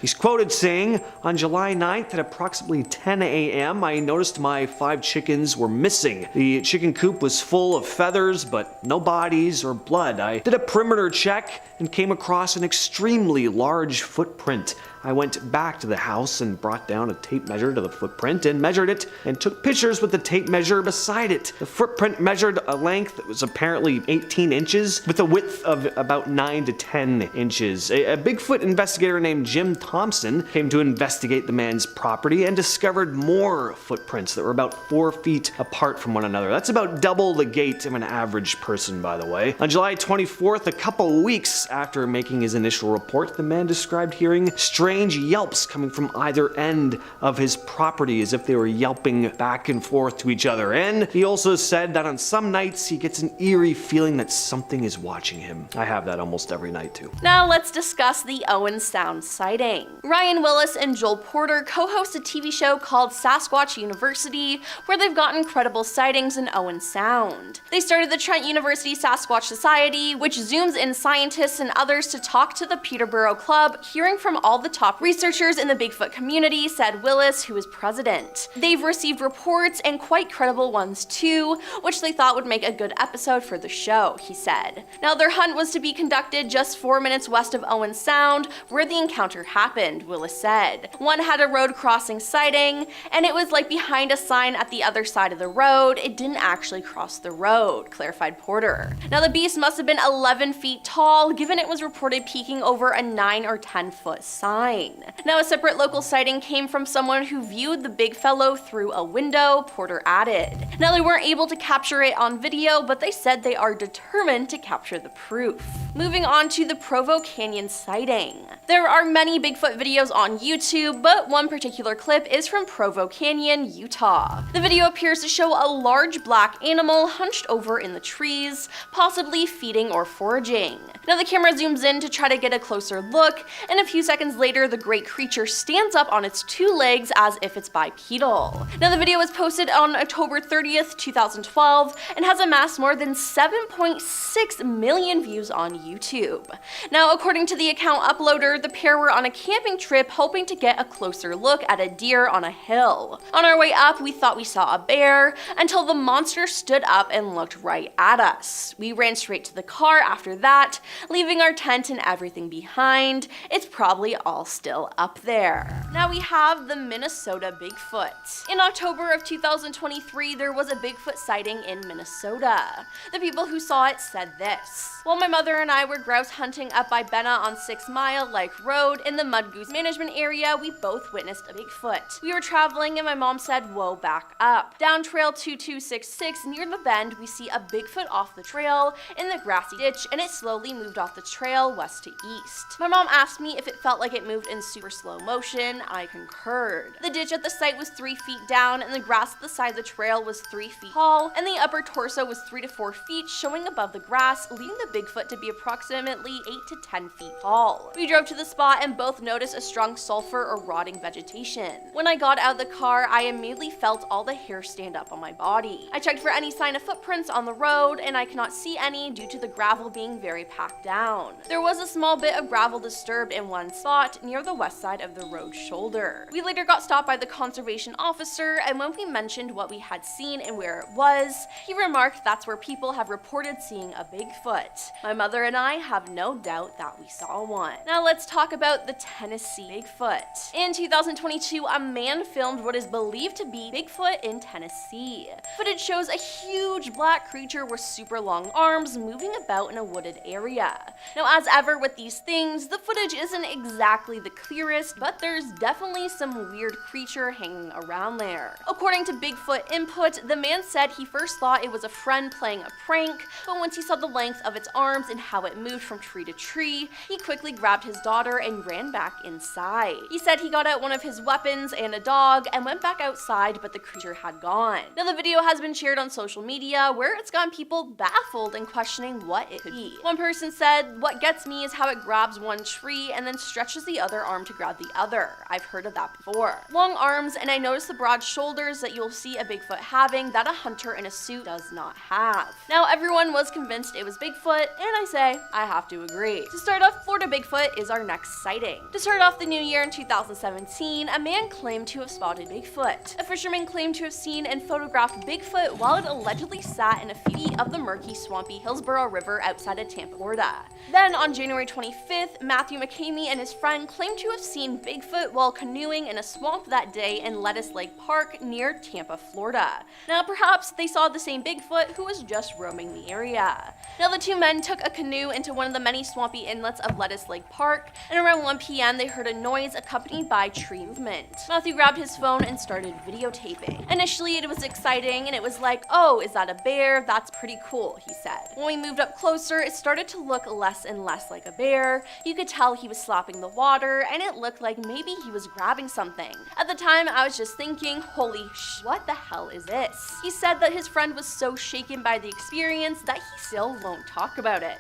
He's quoted saying, "On July 9th at approximately 10 a.m., I noticed my 5 chickens were missing. The chicken coop was full of feathers, but no bodies or blood. I did a perimeter check and came across an extremely large footprint. I went back to the house and brought down a tape measure to the footprint and measured it and took pictures with the tape measure beside it. The footprint measured a length that was apparently 18 inches with a width of about 9 to 10 inches. A Bigfoot investigator named Jim Thompson came to investigate the man's property and discovered more footprints that were about 4 feet apart from one another. That's about double the gait of an average person, by the way. On July 24th, a couple weeks after making his initial report, the man described hearing strange yelps coming from either end of his property as if they were yelping back and forth to each other. And he also said that on some nights he gets an eerie feeling that something is watching him. I have that almost every night too. Now let's discuss the Owen Sound sighting. Ryan Willis and Joel Porter co-host a TV show called Sasquatch University, where they've got incredible sightings in Owen Sound. They started the Trent University Sasquatch Society, which zooms in scientists and others to talk to the Peterborough Club, hearing from all the top researchers in the Bigfoot community, said Willis, who is president. They've received reports, and quite credible ones too, which they thought would make a good episode for the show, he said. Now their hunt was to be conducted just 4 minutes west of Owen Sound, where the encounter happened, Willis said. One had a road crossing sighting, and it was like behind a sign at the other side of the road. It didn't actually cross the road, clarified Porter. Now the beast must have been 11 feet tall, given it was reported peeking over a 9 or 10 foot sign. Now a separate local sighting came from someone who viewed the big fellow through a window, Porter added. Now they weren't able to capture it on video, but they said they are determined to capture the proof. Moving on to the Provo Canyon sighting. There are many Bigfoot videos on YouTube, but one particular clip is from Provo Canyon, Utah. The video appears to show a large black animal hunched over in the trees, possibly feeding or foraging. Now the camera zooms in to try to get a closer look, and a few seconds later the great creature stands up on its 2 legs as if it's bipedal. Now the video was posted on October 30th, 2012, and has amassed more than 7.6 million views on YouTube. Now according to the account uploader, the pair were on a camping trip hoping to get a closer look at a deer on a hill. On our way up, we thought we saw a bear, until the monster stood up and looked right at us. We ran straight to the car after that, leaving our tent and everything behind. It's probably all still up there. Now we have the Minnesota Bigfoot. In October of 2023, there was a Bigfoot sighting in Minnesota. The people who saw it said this: "While my mother and I were grouse hunting up by Benna on 6 Mile Lake Road in the Mud Goose Management area, we both witnessed a Bigfoot. We were traveling and my mom said, 'Whoa, back up.' Down trail 2266 near the bend, we see a Bigfoot off the trail in the grassy ditch, and it slowly moved off the trail west to east. My mom asked me if it felt like it moved in super slow motion. I concurred. The ditch at the site was 3 feet down, and the grass at the side of the trail was 3 feet tall, and the upper torso was 3 to 4 feet showing above the grass, leaving the Bigfoot to be approximately 8 to 10 feet tall. We drove to the spot and both noticed a strong sulfur or rotting vegetation. When I got out of the car, I immediately felt all the hair stand up on my body. I checked for any sign of footprints on the road, and I cannot see any due to the gravel being very packed down. There was a small bit of gravel disturbed in one spot near the west side of the road shoulder. We later got stopped by the conservation officer, and when we mentioned what we had seen and where it was, he remarked that's where people have reported seeing a Bigfoot. My mother and I have no doubt that we saw one. Now let's talk about the Tennessee Bigfoot. In 2022, a man filmed what is believed to be Bigfoot in Tennessee. Footage shows a huge black creature with super long arms moving about in a wooded area. Now as ever with these things, the footage isn't exactly the clearest, but there's definitely some weird creature hanging around there. According to Bigfoot Input, the man said he first thought it was a friend playing a prank, but once he saw the length of its arms and how it moved from tree to tree, he quickly grabbed his daughter and ran back inside. He said he got out one of his weapons and a dog and went back outside, but the creature had gone. Now the video has been shared on social media, where it's gotten people baffled and questioning what it could be. One person said, "What gets me is how it grabs one tree and then stretches the other arm to grab the other. I've heard of that before. Long arms, and I noticed the broad shoulders that you'll see a Bigfoot having that a hunter in a suit does not have." Now everyone was convinced it was Bigfoot, and I say, I have to agree. To start off, Florida Bigfoot is our our next sighting. To start off the new year in 2017, a man claimed to have spotted Bigfoot. A fisherman claimed to have seen and photographed Bigfoot while it allegedly sat in a few feet of the murky, swampy Hillsborough River outside of Tampa, Florida. Then on January 25th, Matthew McCamey and his friend claimed to have seen Bigfoot while canoeing in a swamp that day in Lettuce Lake Park near Tampa, Florida. Now perhaps they saw the same Bigfoot who was just roaming the area. Now the two men took a canoe into one of the many swampy inlets of Lettuce Lake Park, and around 1 p.m. they heard a noise accompanied by tree movement. Matthew grabbed his phone and started videotaping. Initially it was exciting and it was like, oh, is that a bear? That's pretty cool, he said. When we moved up closer, it started to look less and less like a bear. You could tell he was slapping the water and it looked like maybe he was grabbing something. At the time I was just thinking, holy sh, what the hell is this? He said that his friend was so shaken by the experience that he still won't talk about it.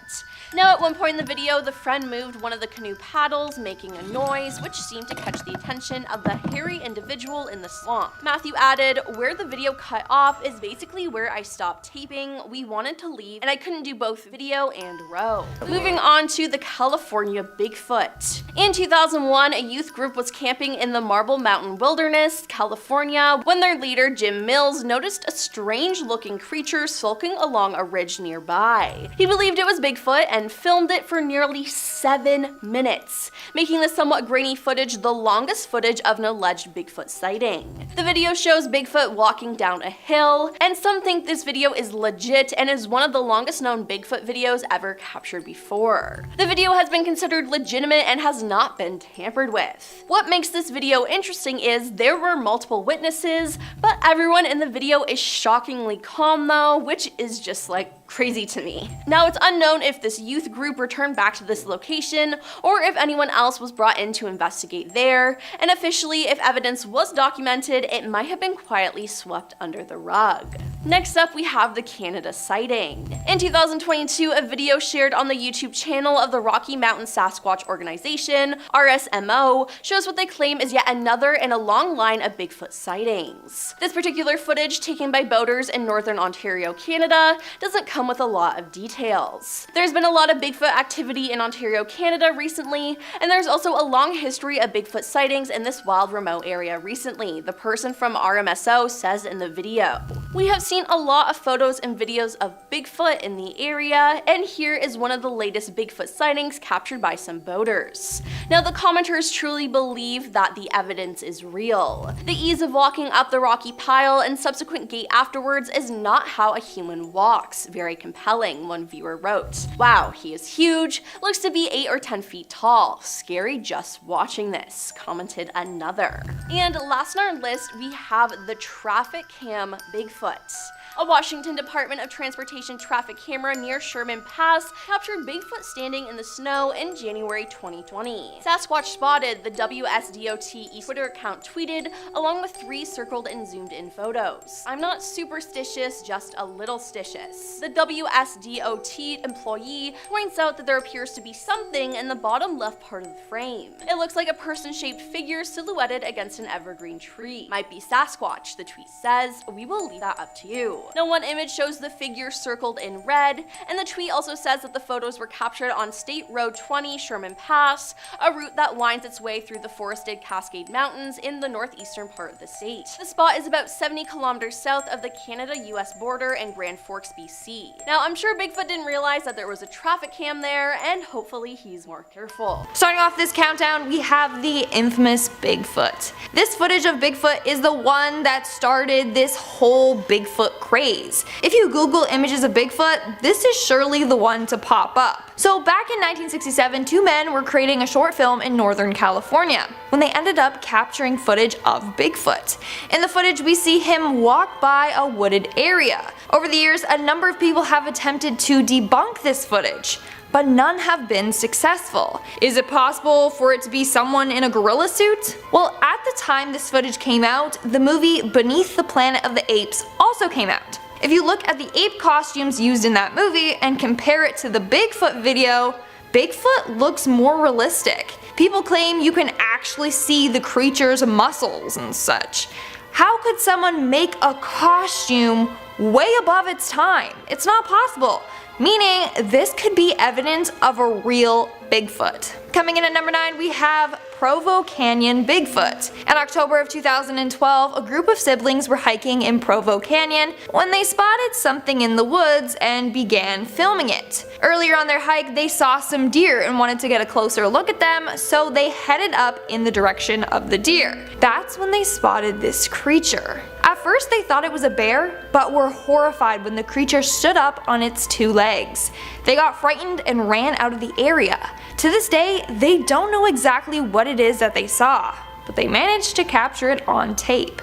Now at one point in the video, the friend moved one of the canoe paddles, making a noise which seemed to catch the attention of the hairy individual in the swamp. Matthew added, where the video cut off is basically where I stopped taping. We wanted to leave and I couldn't do both video and row. Moving on to the California Bigfoot. In 2001, a youth group was camping in the Marble Mountain Wilderness, California, when their leader, Jim Mills, noticed a strange looking creature sulking along a ridge nearby. He believed it was Bigfoot and filmed it for nearly 7 minutes, making the somewhat grainy footage the longest footage of an alleged Bigfoot sighting. The video shows Bigfoot walking down a hill, and some think this video is legit and is one of the longest known Bigfoot videos ever captured before. The video has been considered legitimate and has not been tampered with. What makes this video interesting is there were multiple witnesses, but everyone in the video is shockingly calm though, which is just like crazy to me. Now it's unknown if this youth group returned back to this location or if anyone else was brought in to investigate there, and officially if evidence was documented, it might have been quietly swept under the rug. Next up we have the Canada sighting. In 2022, a video shared on the YouTube channel of the Rocky Mountain Sasquatch Organization, RSMO, shows what they claim is yet another in a long line of Bigfoot sightings. This particular footage, taken by boaters in northern Ontario, Canada, doesn't come with a lot of details. There's been a lot of Bigfoot activity in Ontario, Canada recently, and there's also a long history of Bigfoot sightings in this wild remote area recently, the person from RMSO says in the video. We have seen a lot of photos and videos of Bigfoot in the area, and here is one of the latest Bigfoot sightings captured by some boaters. Now the commenters truly believe that the evidence is real. The ease of walking up the rocky pile and subsequent gait afterwards is not how a human walks. Very compelling, one viewer wrote. Wow, he is huge, looks to be 8 or 10 feet tall. Scary just watching this, commented another. And last on our list, we have the traffic cam Bigfoot. A Washington Department of Transportation traffic camera near Sherman Pass captured Bigfoot standing in the snow in January 2020. Sasquatch spotted, the WSDOT Twitter account tweeted, along with 3 circled and zoomed in photos. I'm not superstitious, just a little stitious. The WSDOT employee points out that there appears to be something in the bottom left part of the frame. It looks like a person-shaped figure silhouetted against an evergreen tree. Might be Sasquatch, the tweet says. We will leave that up to you. Now one image shows the figure circled in red, and the tweet also says that the photos were captured on State Road 20 Sherman Pass, a route that winds its way through the forested Cascade Mountains in the northeastern part of the state. The spot is about 70 kilometers south of the Canada-US border in Grand Forks, BC. Now I'm sure Bigfoot didn't realize that there was a traffic cam there, and hopefully he's more careful. Starting off this countdown, we have the infamous Bigfoot. This footage of Bigfoot is the one that started this whole Bigfoot craze. If you Google images of Bigfoot, this is surely the one to pop up. So back in 1967, 2 men were creating a short film in Northern California when they ended up capturing footage of Bigfoot. In the footage, we see him walk by a wooded area. Over the years, a number of people have attempted to debunk this footage, but none have been successful. Is it possible for it to be someone in a gorilla suit? Well, at the time this footage came out, the movie Beneath the Planet of the Apes also came out. If you look at the ape costumes used in that movie and compare it to the Bigfoot video, Bigfoot looks more realistic. People claim you can actually see the creature's muscles and such. How could someone make a costume way above its time? It's not possible. Meaning, this could be evidence of a real Bigfoot. Coming in at number 9, we have Provo Canyon Bigfoot. In October of 2012, a group of siblings were hiking in Provo Canyon when they spotted something in the woods and began filming it. Earlier on their hike, they saw some deer and wanted to get a closer look at them, so they headed up in the direction of the deer. That's when they spotted this creature. At first they thought it was a bear, but were horrified when the creature stood up on its 2 legs. They got frightened and ran out of the area. To this day, they don't know exactly what it is that they saw, but they managed to capture it on tape.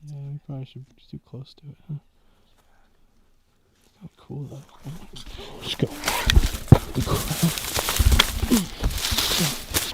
Yeah, we probably should be too close to it, huh? How cool though. Let's go.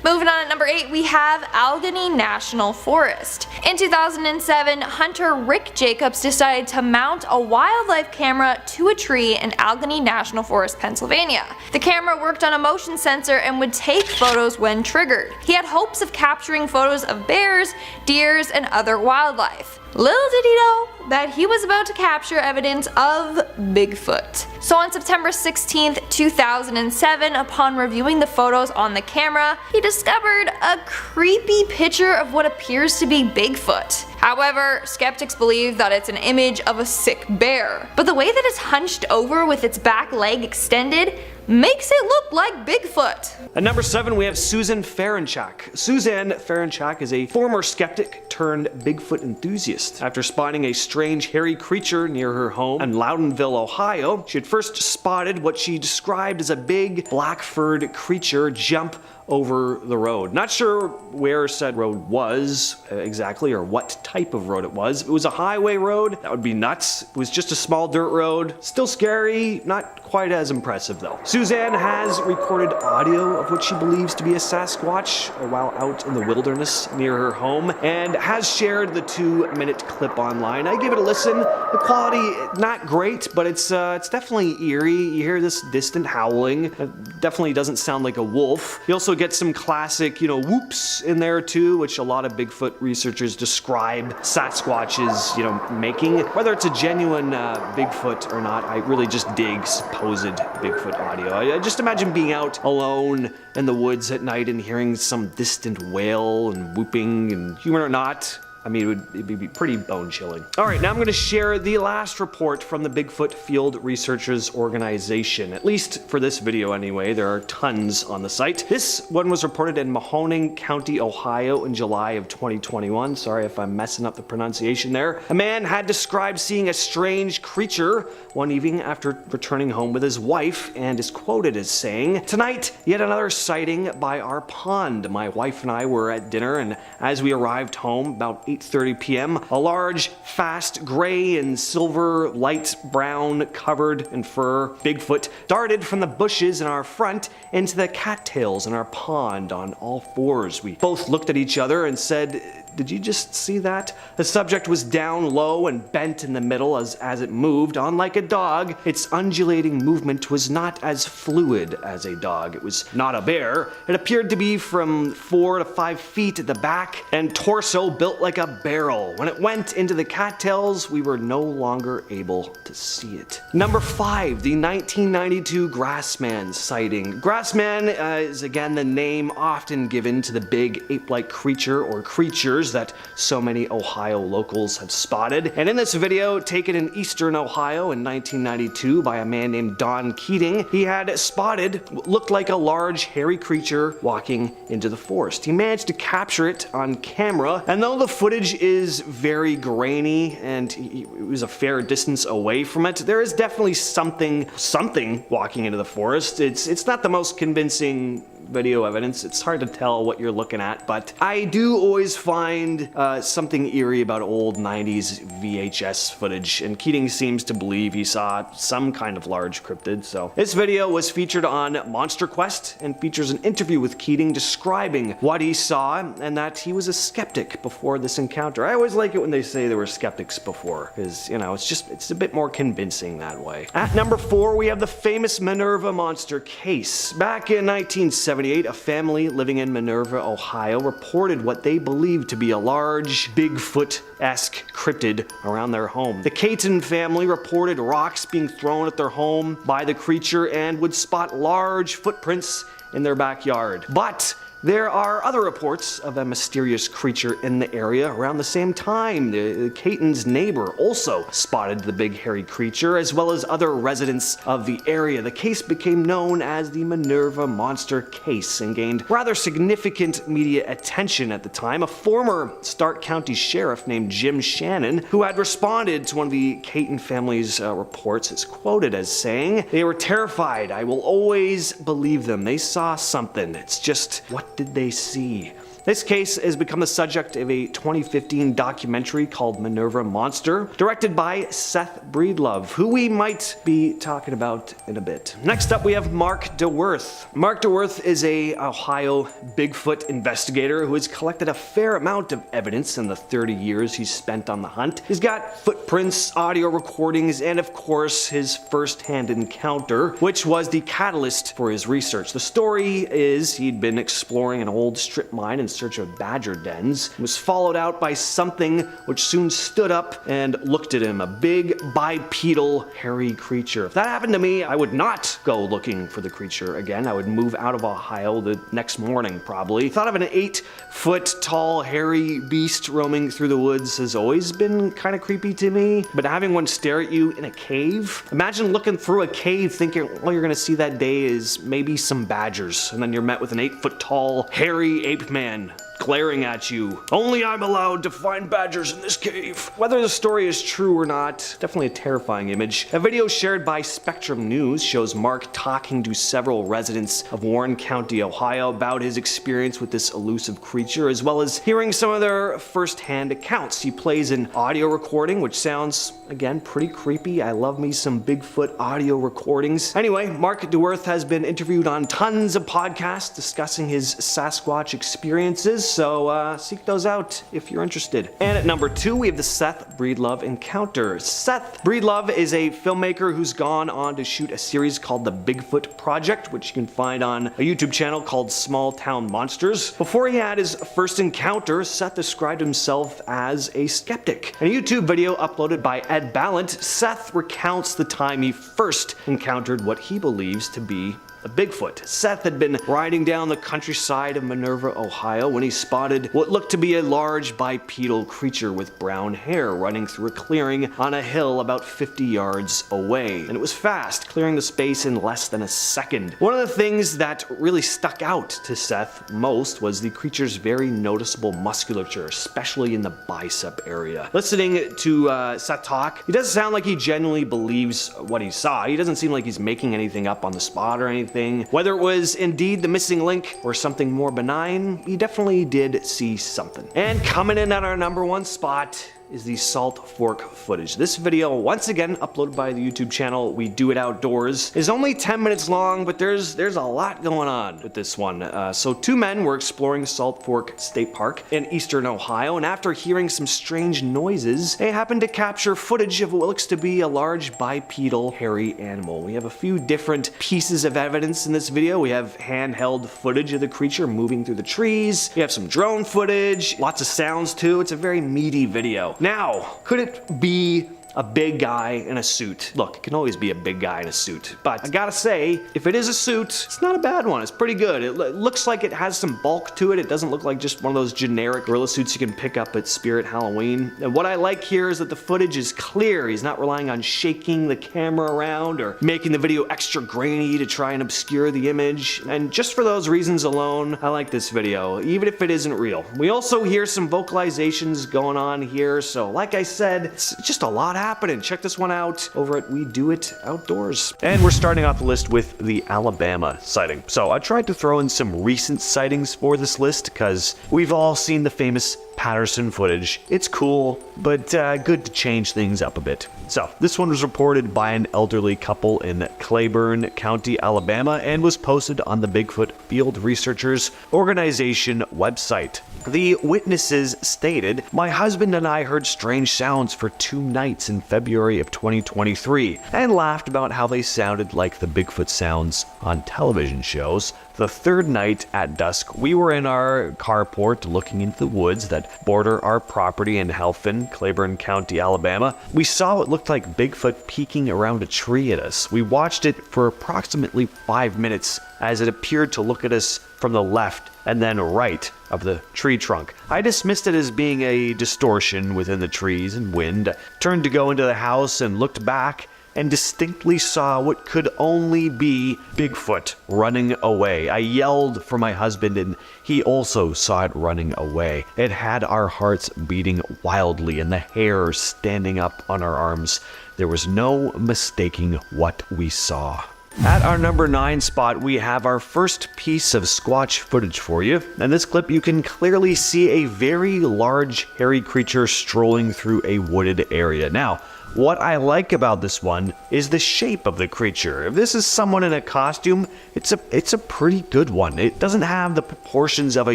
Moving on at number 8, we have Allegheny National Forest. In 2007, hunter Rick Jacobs decided to mount a wildlife camera to a tree in Allegheny National Forest, Pennsylvania. The camera worked on a motion sensor and would take photos when triggered. He had hopes of capturing photos of bears, deers, and other wildlife. Little did he know that he was about to capture evidence of Bigfoot. So on September 16th, 2007, upon reviewing the photos on the camera, he discovered a creepy picture of what appears to be Bigfoot. However, skeptics believe that it's an image of a sick bear. But the way that it's hunched over with its back leg extended makes it look like Bigfoot. At number 7, we have Susan Ferenchak. Suzanne Ferenchak is a former skeptic turned Bigfoot enthusiast. After spotting a strange hairy creature near her home in Loudonville, Ohio, she had first spotted what she described as a big black-furred creature jump over the road. Not sure where said road was exactly, or what type of road it was. If it was a highway road, that would be nuts. It was just a small dirt road. Still scary, not quite as impressive though. Suzanne has recorded audio of what she believes to be a Sasquatch while out in the wilderness near her home, and has shared the 2-minute clip online. I gave it a listen. The quality, not great, but it's definitely eerie. You hear this distant howling. It definitely doesn't sound like a wolf. You also get some classic, whoops in there too, which a lot of Bigfoot researchers describe Sasquatches, making. Whether it's a genuine Bigfoot or not, I really just dig supposed Bigfoot audio. I just imagine being out alone in the woods at night and hearing some distant wail and whooping, and human or not, I mean, it'd be pretty bone-chilling. Alright, now I'm going to share the last report from the Bigfoot Field Researchers Organization. At least for this video anyway, there are tons on the site. This one was reported in Mahoning County, Ohio in July of 2021. Sorry if I'm messing up the pronunciation there. A man had described seeing a strange creature one evening after returning home with his wife, and is quoted as saying, "Tonight, yet another sighting by our pond. My wife and I were at dinner, and as we arrived home about 8:30 p.m., a large, fast, gray and silver, light brown, covered in fur Bigfoot darted from the bushes in our front into the cattails in our pond on all fours. We both looked at each other and said, 'Did you just see that?' The subject was down low and bent in the middle as it moved. Unlike a dog, its undulating movement was not as fluid as a dog. It was not a bear. It appeared to be from 4 to 5 feet at the back and torso built like a barrel. When it went into the cattails, we were no longer able to see it." Number 5, the 1992 Grassman sighting. Grassman is again the name often given to the big ape-like creature or creatures that so many Ohio locals have spotted. And in this video, taken in eastern Ohio in 1992 by a man named Don Keating, he had spotted what looked like a large hairy creature walking into the forest. He managed to capture it on camera, and though the footage is very grainy and it was a fair distance away from it, there is definitely something walking into the forest. It's not the most convincing video evidence. It's hard to tell what you're looking at, but I do always find something eerie about old 90s VHS footage, and Keating seems to believe he saw some kind of large cryptid. So this video was featured on Monster Quest and features an interview with Keating describing what he saw and that he was a skeptic before this encounter. I always like it when they say there were skeptics before, because it's a bit more convincing that way. At number 4, we have the famous Minerva monster case. Back in 1970, a family living in Minerva, Ohio reported what they believed to be a large Bigfoot-esque cryptid around their home. The Caton family reported rocks being thrown at their home by the creature and would spot large footprints in their backyard. But there are other reports of a mysterious creature in the area around the same time. Caton's neighbor also spotted the big hairy creature, as well as other residents of the area. The case became known as the Minerva Monster case and gained rather significant media attention at the time. A former Stark County sheriff named Jim Shannon, who had responded to one of the Caton family's reports, is quoted as saying, "They were terrified. I will always believe them. They saw something. It's just, what did they see?" This case has become the subject of a 2015 documentary called Minerva Monster, directed by Seth Breedlove, who we might be talking about in a bit. Next up, we have Mark DeWerth. Mark DeWerth is a Ohio Bigfoot investigator who has collected a fair amount of evidence in the 30 years he's spent on the hunt. He's got footprints, audio recordings, and of course his first-hand encounter, which was the catalyst for his research. The story is he'd been exploring an old strip mine in search of badger dens, was followed out by something which soon stood up and looked at him, a big bipedal hairy creature. If that happened to me, I would not go looking for the creature again. I would move out of Ohio the next morning probably. Thought of an 8-foot tall hairy beast roaming through the woods has always been kind of creepy to me, but having one stare at you in a cave, imagine looking through a cave thinking all you're gonna see that day is maybe some badgers, and then you're met with an 8-foot tall hairy ape man glaring at you. Only I'm allowed to find badgers in this cave. Whether the story is true or not, definitely a terrifying image. A video shared by Spectrum News shows Mark talking to several residents of Warren County, Ohio about his experience with this elusive creature, as well as hearing some of their first-hand accounts. He plays an audio recording, which sounds, again, pretty creepy. I love me some Bigfoot audio recordings. Anyway, Mark DeWerth has been interviewed on tons of podcasts discussing his Sasquatch experiences, so seek those out if you're interested. And at number 2, we have the Seth Breedlove encounter. Seth Breedlove is a filmmaker who's gone on to shoot a series called The Bigfoot Project, which you can find on a YouTube channel called Small Town Monsters. Before he had his first encounter, Seth described himself as a skeptic. In a YouTube video uploaded by Ed Ballant, Seth recounts the time he first encountered what he believes to be a Bigfoot. Seth had been riding down the countryside of Minerva, Ohio, when he spotted what looked to be a large bipedal creature with brown hair running through a clearing on a hill about 50 yards away. And it was fast, clearing the space in less than a second. One of the things that really stuck out to Seth most was the creature's very noticeable musculature, especially in the bicep area. Listening to Seth talk, he doesn't sound like he genuinely believes what he saw. He doesn't seem like he's making anything up on the spot or anything. Whether it was indeed the missing link or something more benign, he definitely did see something. And coming in at our number 1 spot is the Salt Fork footage. This video, once again uploaded by the YouTube channel We Do It Outdoors, is only 10 minutes long, but there's a lot going on with this one. So 2 men were exploring Salt Fork State Park in eastern Ohio, and after hearing some strange noises, they happened to capture footage of what looks to be a large bipedal hairy animal. We have a few different pieces of evidence in this video. We have handheld footage of the creature moving through the trees. We have some drone footage, lots of sounds too. It's a very meaty video. Now, could it be a big guy in a suit? Look, it can always be a big guy in a suit, but I gotta say, if it is a suit, it's not a bad one. It's pretty good. It looks like it has some bulk to it. It doesn't look like just one of those generic gorilla suits you can pick up at Spirit Halloween. And what I like here is that the footage is clear. He's not relying on shaking the camera around or making the video extra grainy to try and obscure the image. And just for those reasons alone, I like this video, even if it isn't real. We also hear some vocalizations going on here, so like I said, it's just a lot happening. Check this one out over at We Do It Outdoors. And we're starting off the list with the Alabama sighting. So I tried to throw in some recent sightings for this list because we've all seen the famous Patterson footage. It's cool, but good to change things up a bit. So this one was reported by an elderly couple in Claiborne County, Alabama, and was posted on the Bigfoot Field Researchers Organization website. The witnesses stated, "My husband and I heard strange sounds for 2 nights in February of 2023 and laughed about how they sounded like the Bigfoot sounds on television shows. The 3rd night at dusk, we were in our carport looking into the woods that border our property in Helphin, Claiborne County, Alabama. We saw what looked like Bigfoot peeking around a tree at us. We watched it for approximately 5 minutes as it appeared to look at us from the left and then right of the tree trunk. I dismissed it as being a distortion within the trees and wind, turned to go into the house and looked back and distinctly saw what could only be Bigfoot running away. I yelled for my husband and he also saw it running away. It had our hearts beating wildly and the hair standing up on our arms. There was no mistaking what we saw." At our number 9 spot, we have our first piece of Squatch footage for you. In this clip, you can clearly see a very large, hairy creature strolling through a wooded area. Now, what I like about this one is the shape of the creature. If this is someone in a costume, it's a pretty good one. It doesn't have the proportions of a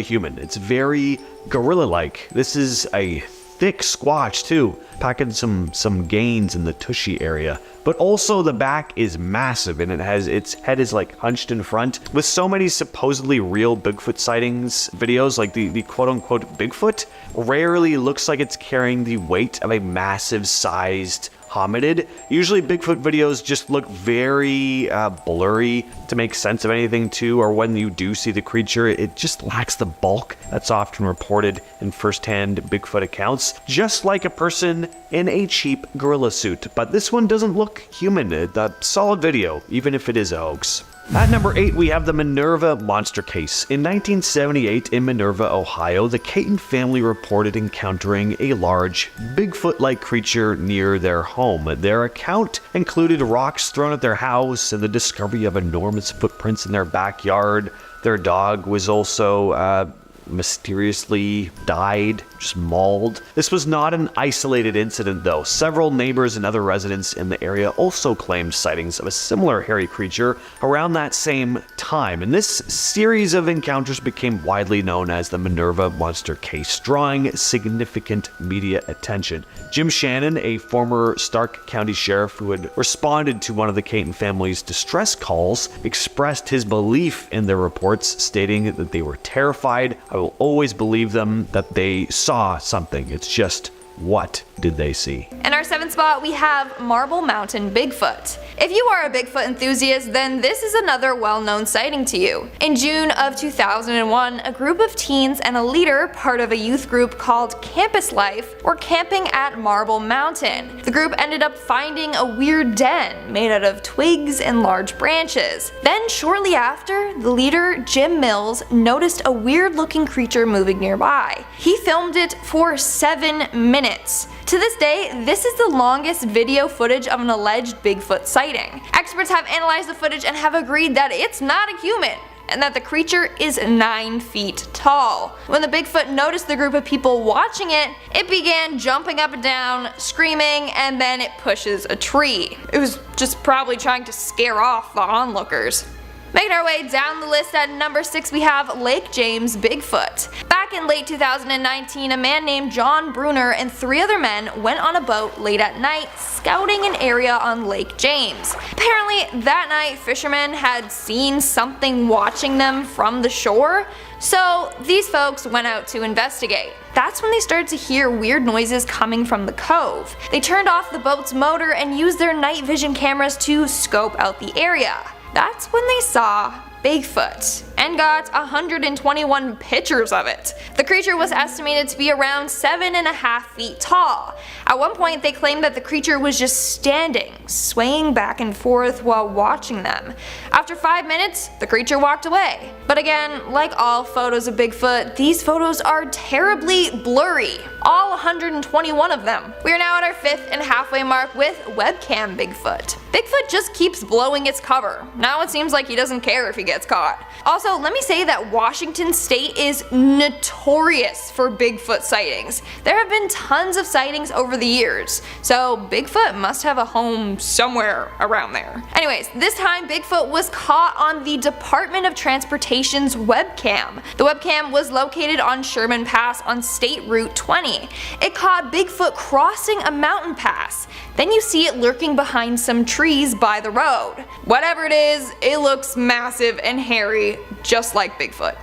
human. It's very gorilla-like. This is a thick Squatch too, packing some gains in the tushy area. But also the back is massive and its head is like hunched in front. With so many supposedly real Bigfoot sightings videos, like the quote-unquote Bigfoot rarely looks like it's carrying the weight of a massive sized hominid. Usually Bigfoot videos just look very blurry to make sense of anything too, or when you do see the creature, it just lacks the bulk that's often reported in first-hand Bigfoot accounts, just like a person in a cheap gorilla suit. But this one doesn't look human. A solid video, even if it is a hoax. At number 8, we have the Minerva monster case. In 1978, in Minerva, Ohio, the Caton family reported encountering a large, Bigfoot-like creature near their home. Their account included rocks thrown at their house and the discovery of enormous footprints in their backyard. Their dog was also mysteriously died, just mauled. This was not an isolated incident though. Several neighbors and other residents in the area also claimed sightings of a similar hairy creature around that same time, and this series of encounters became widely known as the Minerva monster case, drawing significant media attention. Jim Shannon, a former Stark County sheriff who had responded to one of the Caton family's distress calls, expressed his belief in their reports, stating that they were terrified. "I will always believe them that they saw something. It's just, what did they see?" In our 7th spot, we have Marble Mountain Bigfoot. If you are a Bigfoot enthusiast, then this is another well-known sighting to you. In June of 2001, a group of teens and a leader, part of a youth group called Campus Life, were camping at Marble Mountain. The group ended up finding a weird den made out of twigs and large branches. Then shortly after, the leader, Jim Mills, noticed a weird-looking creature moving nearby. He filmed it for 7 minutes. To this day, this is the longest video footage of an alleged Bigfoot sighting. Experts have analyzed the footage and have agreed that it's not a human, and that the creature is 9 feet tall. When the Bigfoot noticed the group of people watching it, it began jumping up and down, screaming, and then it pushes a tree. It was just probably trying to scare off the onlookers. Making our way down the list at number 6, we have Lake James Bigfoot. Back in late 2019, a man named John Bruner and 3 other men went on a boat late at night scouting an area on Lake James. Apparently that night fishermen had seen something watching them from the shore, so these folks went out to investigate. That's when they started to hear weird noises coming from the cove. They turned off the boat's motor and used their night vision cameras to scope out the area. That's when they saw Bigfoot and got 121 pictures of it. The creature was estimated to be around 7.5 feet tall. At one point they claimed that the creature was just standing, swaying back and forth while watching them. After 5 minutes, the creature walked away. But again, like all photos of Bigfoot, these photos are terribly blurry. All 121 of them. We are now at our 5th and halfway mark with webcam Bigfoot. Bigfoot just keeps blowing its cover. Now it seems like he doesn't care if he gets caught. Also Also, let me say that Washington State is notorious for Bigfoot sightings. There have been tons of sightings over the years, so Bigfoot must have a home somewhere around there. Anyways, this time Bigfoot was caught on the Department of Transportation's webcam. The webcam was located on Sherman Pass on State Route 20. It caught Bigfoot crossing a mountain pass. Then you see it lurking behind some trees by the road. Whatever it is, it looks massive and hairy, just like Bigfoot.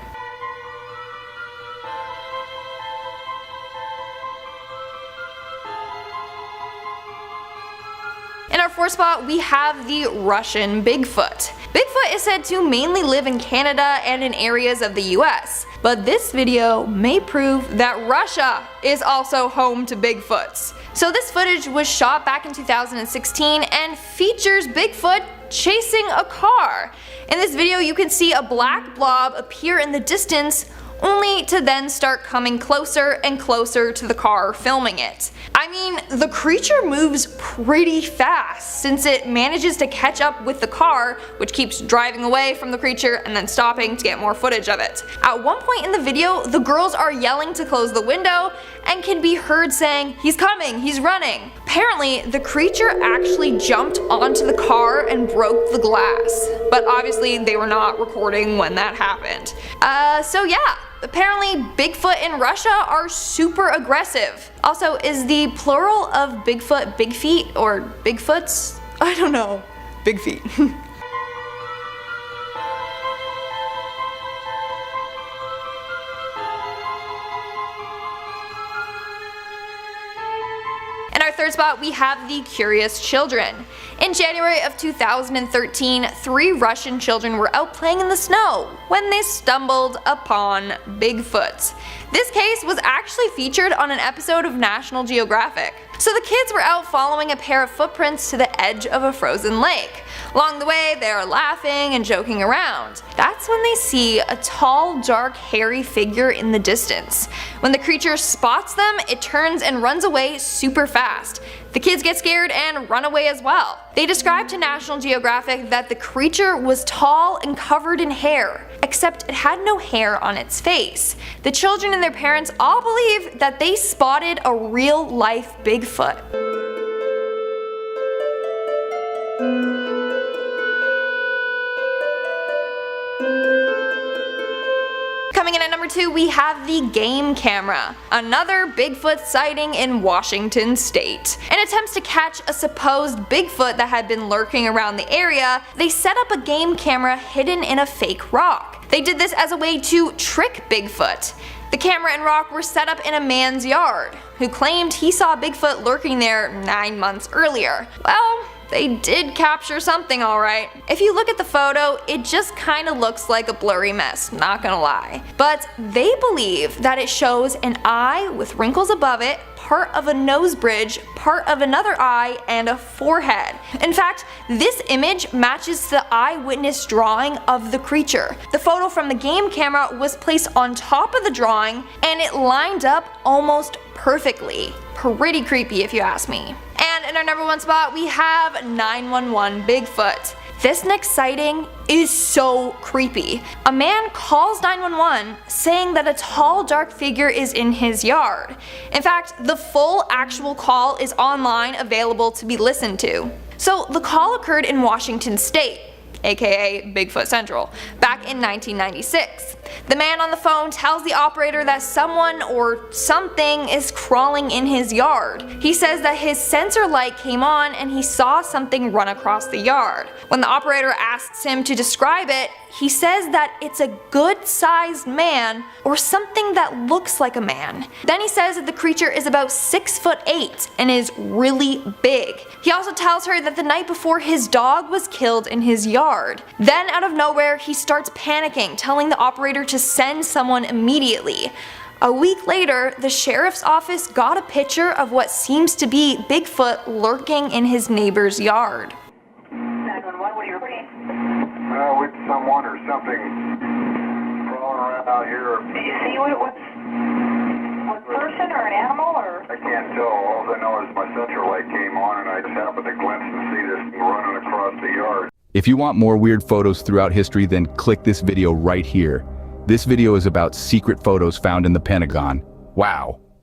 In our fourth spot, we have the Russian Bigfoot. Bigfoot is said to mainly live in Canada and in areas of the US, but this video may prove that Russia is also home to Bigfoots. So this footage was shot back in 2016 and features Bigfoot chasing a car. In this video you can see a black blob appear in the distance, only to then start coming closer and closer to the car filming it. I mean, the creature moves pretty fast since it manages to catch up with the car, which keeps driving away from the creature and then stopping to get more footage of it. At one point in the video, the girls are yelling to close the window and can be heard saying, "He's coming, he's running." Apparently, the creature actually jumped onto the car and broke the glass, but obviously they were not recording when that happened. So yeah. Apparently, Bigfoot in Russia are super aggressive. Also, is the plural of Bigfoot big feet or Bigfoots? I don't know. Big feet. In our third spot, we have the curious children. In January of 2013, 3 Russian children were out playing in the snow when they stumbled upon Bigfoot. This case was actually featured on an episode of National Geographic. So the kids were out following a pair of footprints to the edge of a frozen lake. Along the way, they are laughing and joking around. That's when they see a tall, dark, hairy figure in the distance. When the creature spots them, it turns and runs away super fast. The kids get scared and run away as well. They described to National Geographic that the creature was tall and covered in hair, except it had no hair on its face. The children and their parents all believe that they spotted a real-life Bigfoot. Coming in at number 2, we have the game camera, another Bigfoot sighting in Washington State. In attempts to catch a supposed Bigfoot that had been lurking around the area, they set up a game camera hidden in a fake rock. They did this as a way to trick Bigfoot. The camera and rock were set up in a man's yard, who claimed he saw Bigfoot lurking there 9 months earlier. Well, they did capture something alright. If you look at the photo, it just kinda looks like a blurry mess, not gonna lie. But they believe that it shows an eye with wrinkles above it, part of a nose bridge, part of another eye, and a forehead. In fact, this image matches the eyewitness drawing of the creature. The photo from the game camera was placed on top of the drawing, and it lined up almost perfectly. Pretty creepy if you ask me. And in our number 1 spot, we have 911 Bigfoot. This next sighting is so creepy. A man calls 911 saying that a tall, dark figure is in his yard. In fact, the full actual call is online, available to be listened to. So the call occurred in Washington State, aka Bigfoot Central, back in 1996. The man on the phone tells the operator that someone or something is crawling in his yard. He says that his sensor light came on and he saw something run across the yard. When the operator asks him to describe it, he says that it's a good-sized man or something that looks like a man. Then he says that the creature is about 6'8" and is really big. He also tells her that the night before his dog was killed in his yard. Then out of nowhere he starts panicking, telling the operator to send someone immediately. A week later, the sheriff's office got a picture of what seems to be Bigfoot lurking in his neighbor's yard. 911, what are you reporting? With someone or something crawling around out here. Do you see what person or an animal or? I can't tell. All I know is my sensor light came on and I just happened to glimpse and see this thing running across the yard. If you want more weird photos throughout history, then click this video right here. This video is about secret photos found in the Pentagon. Wow.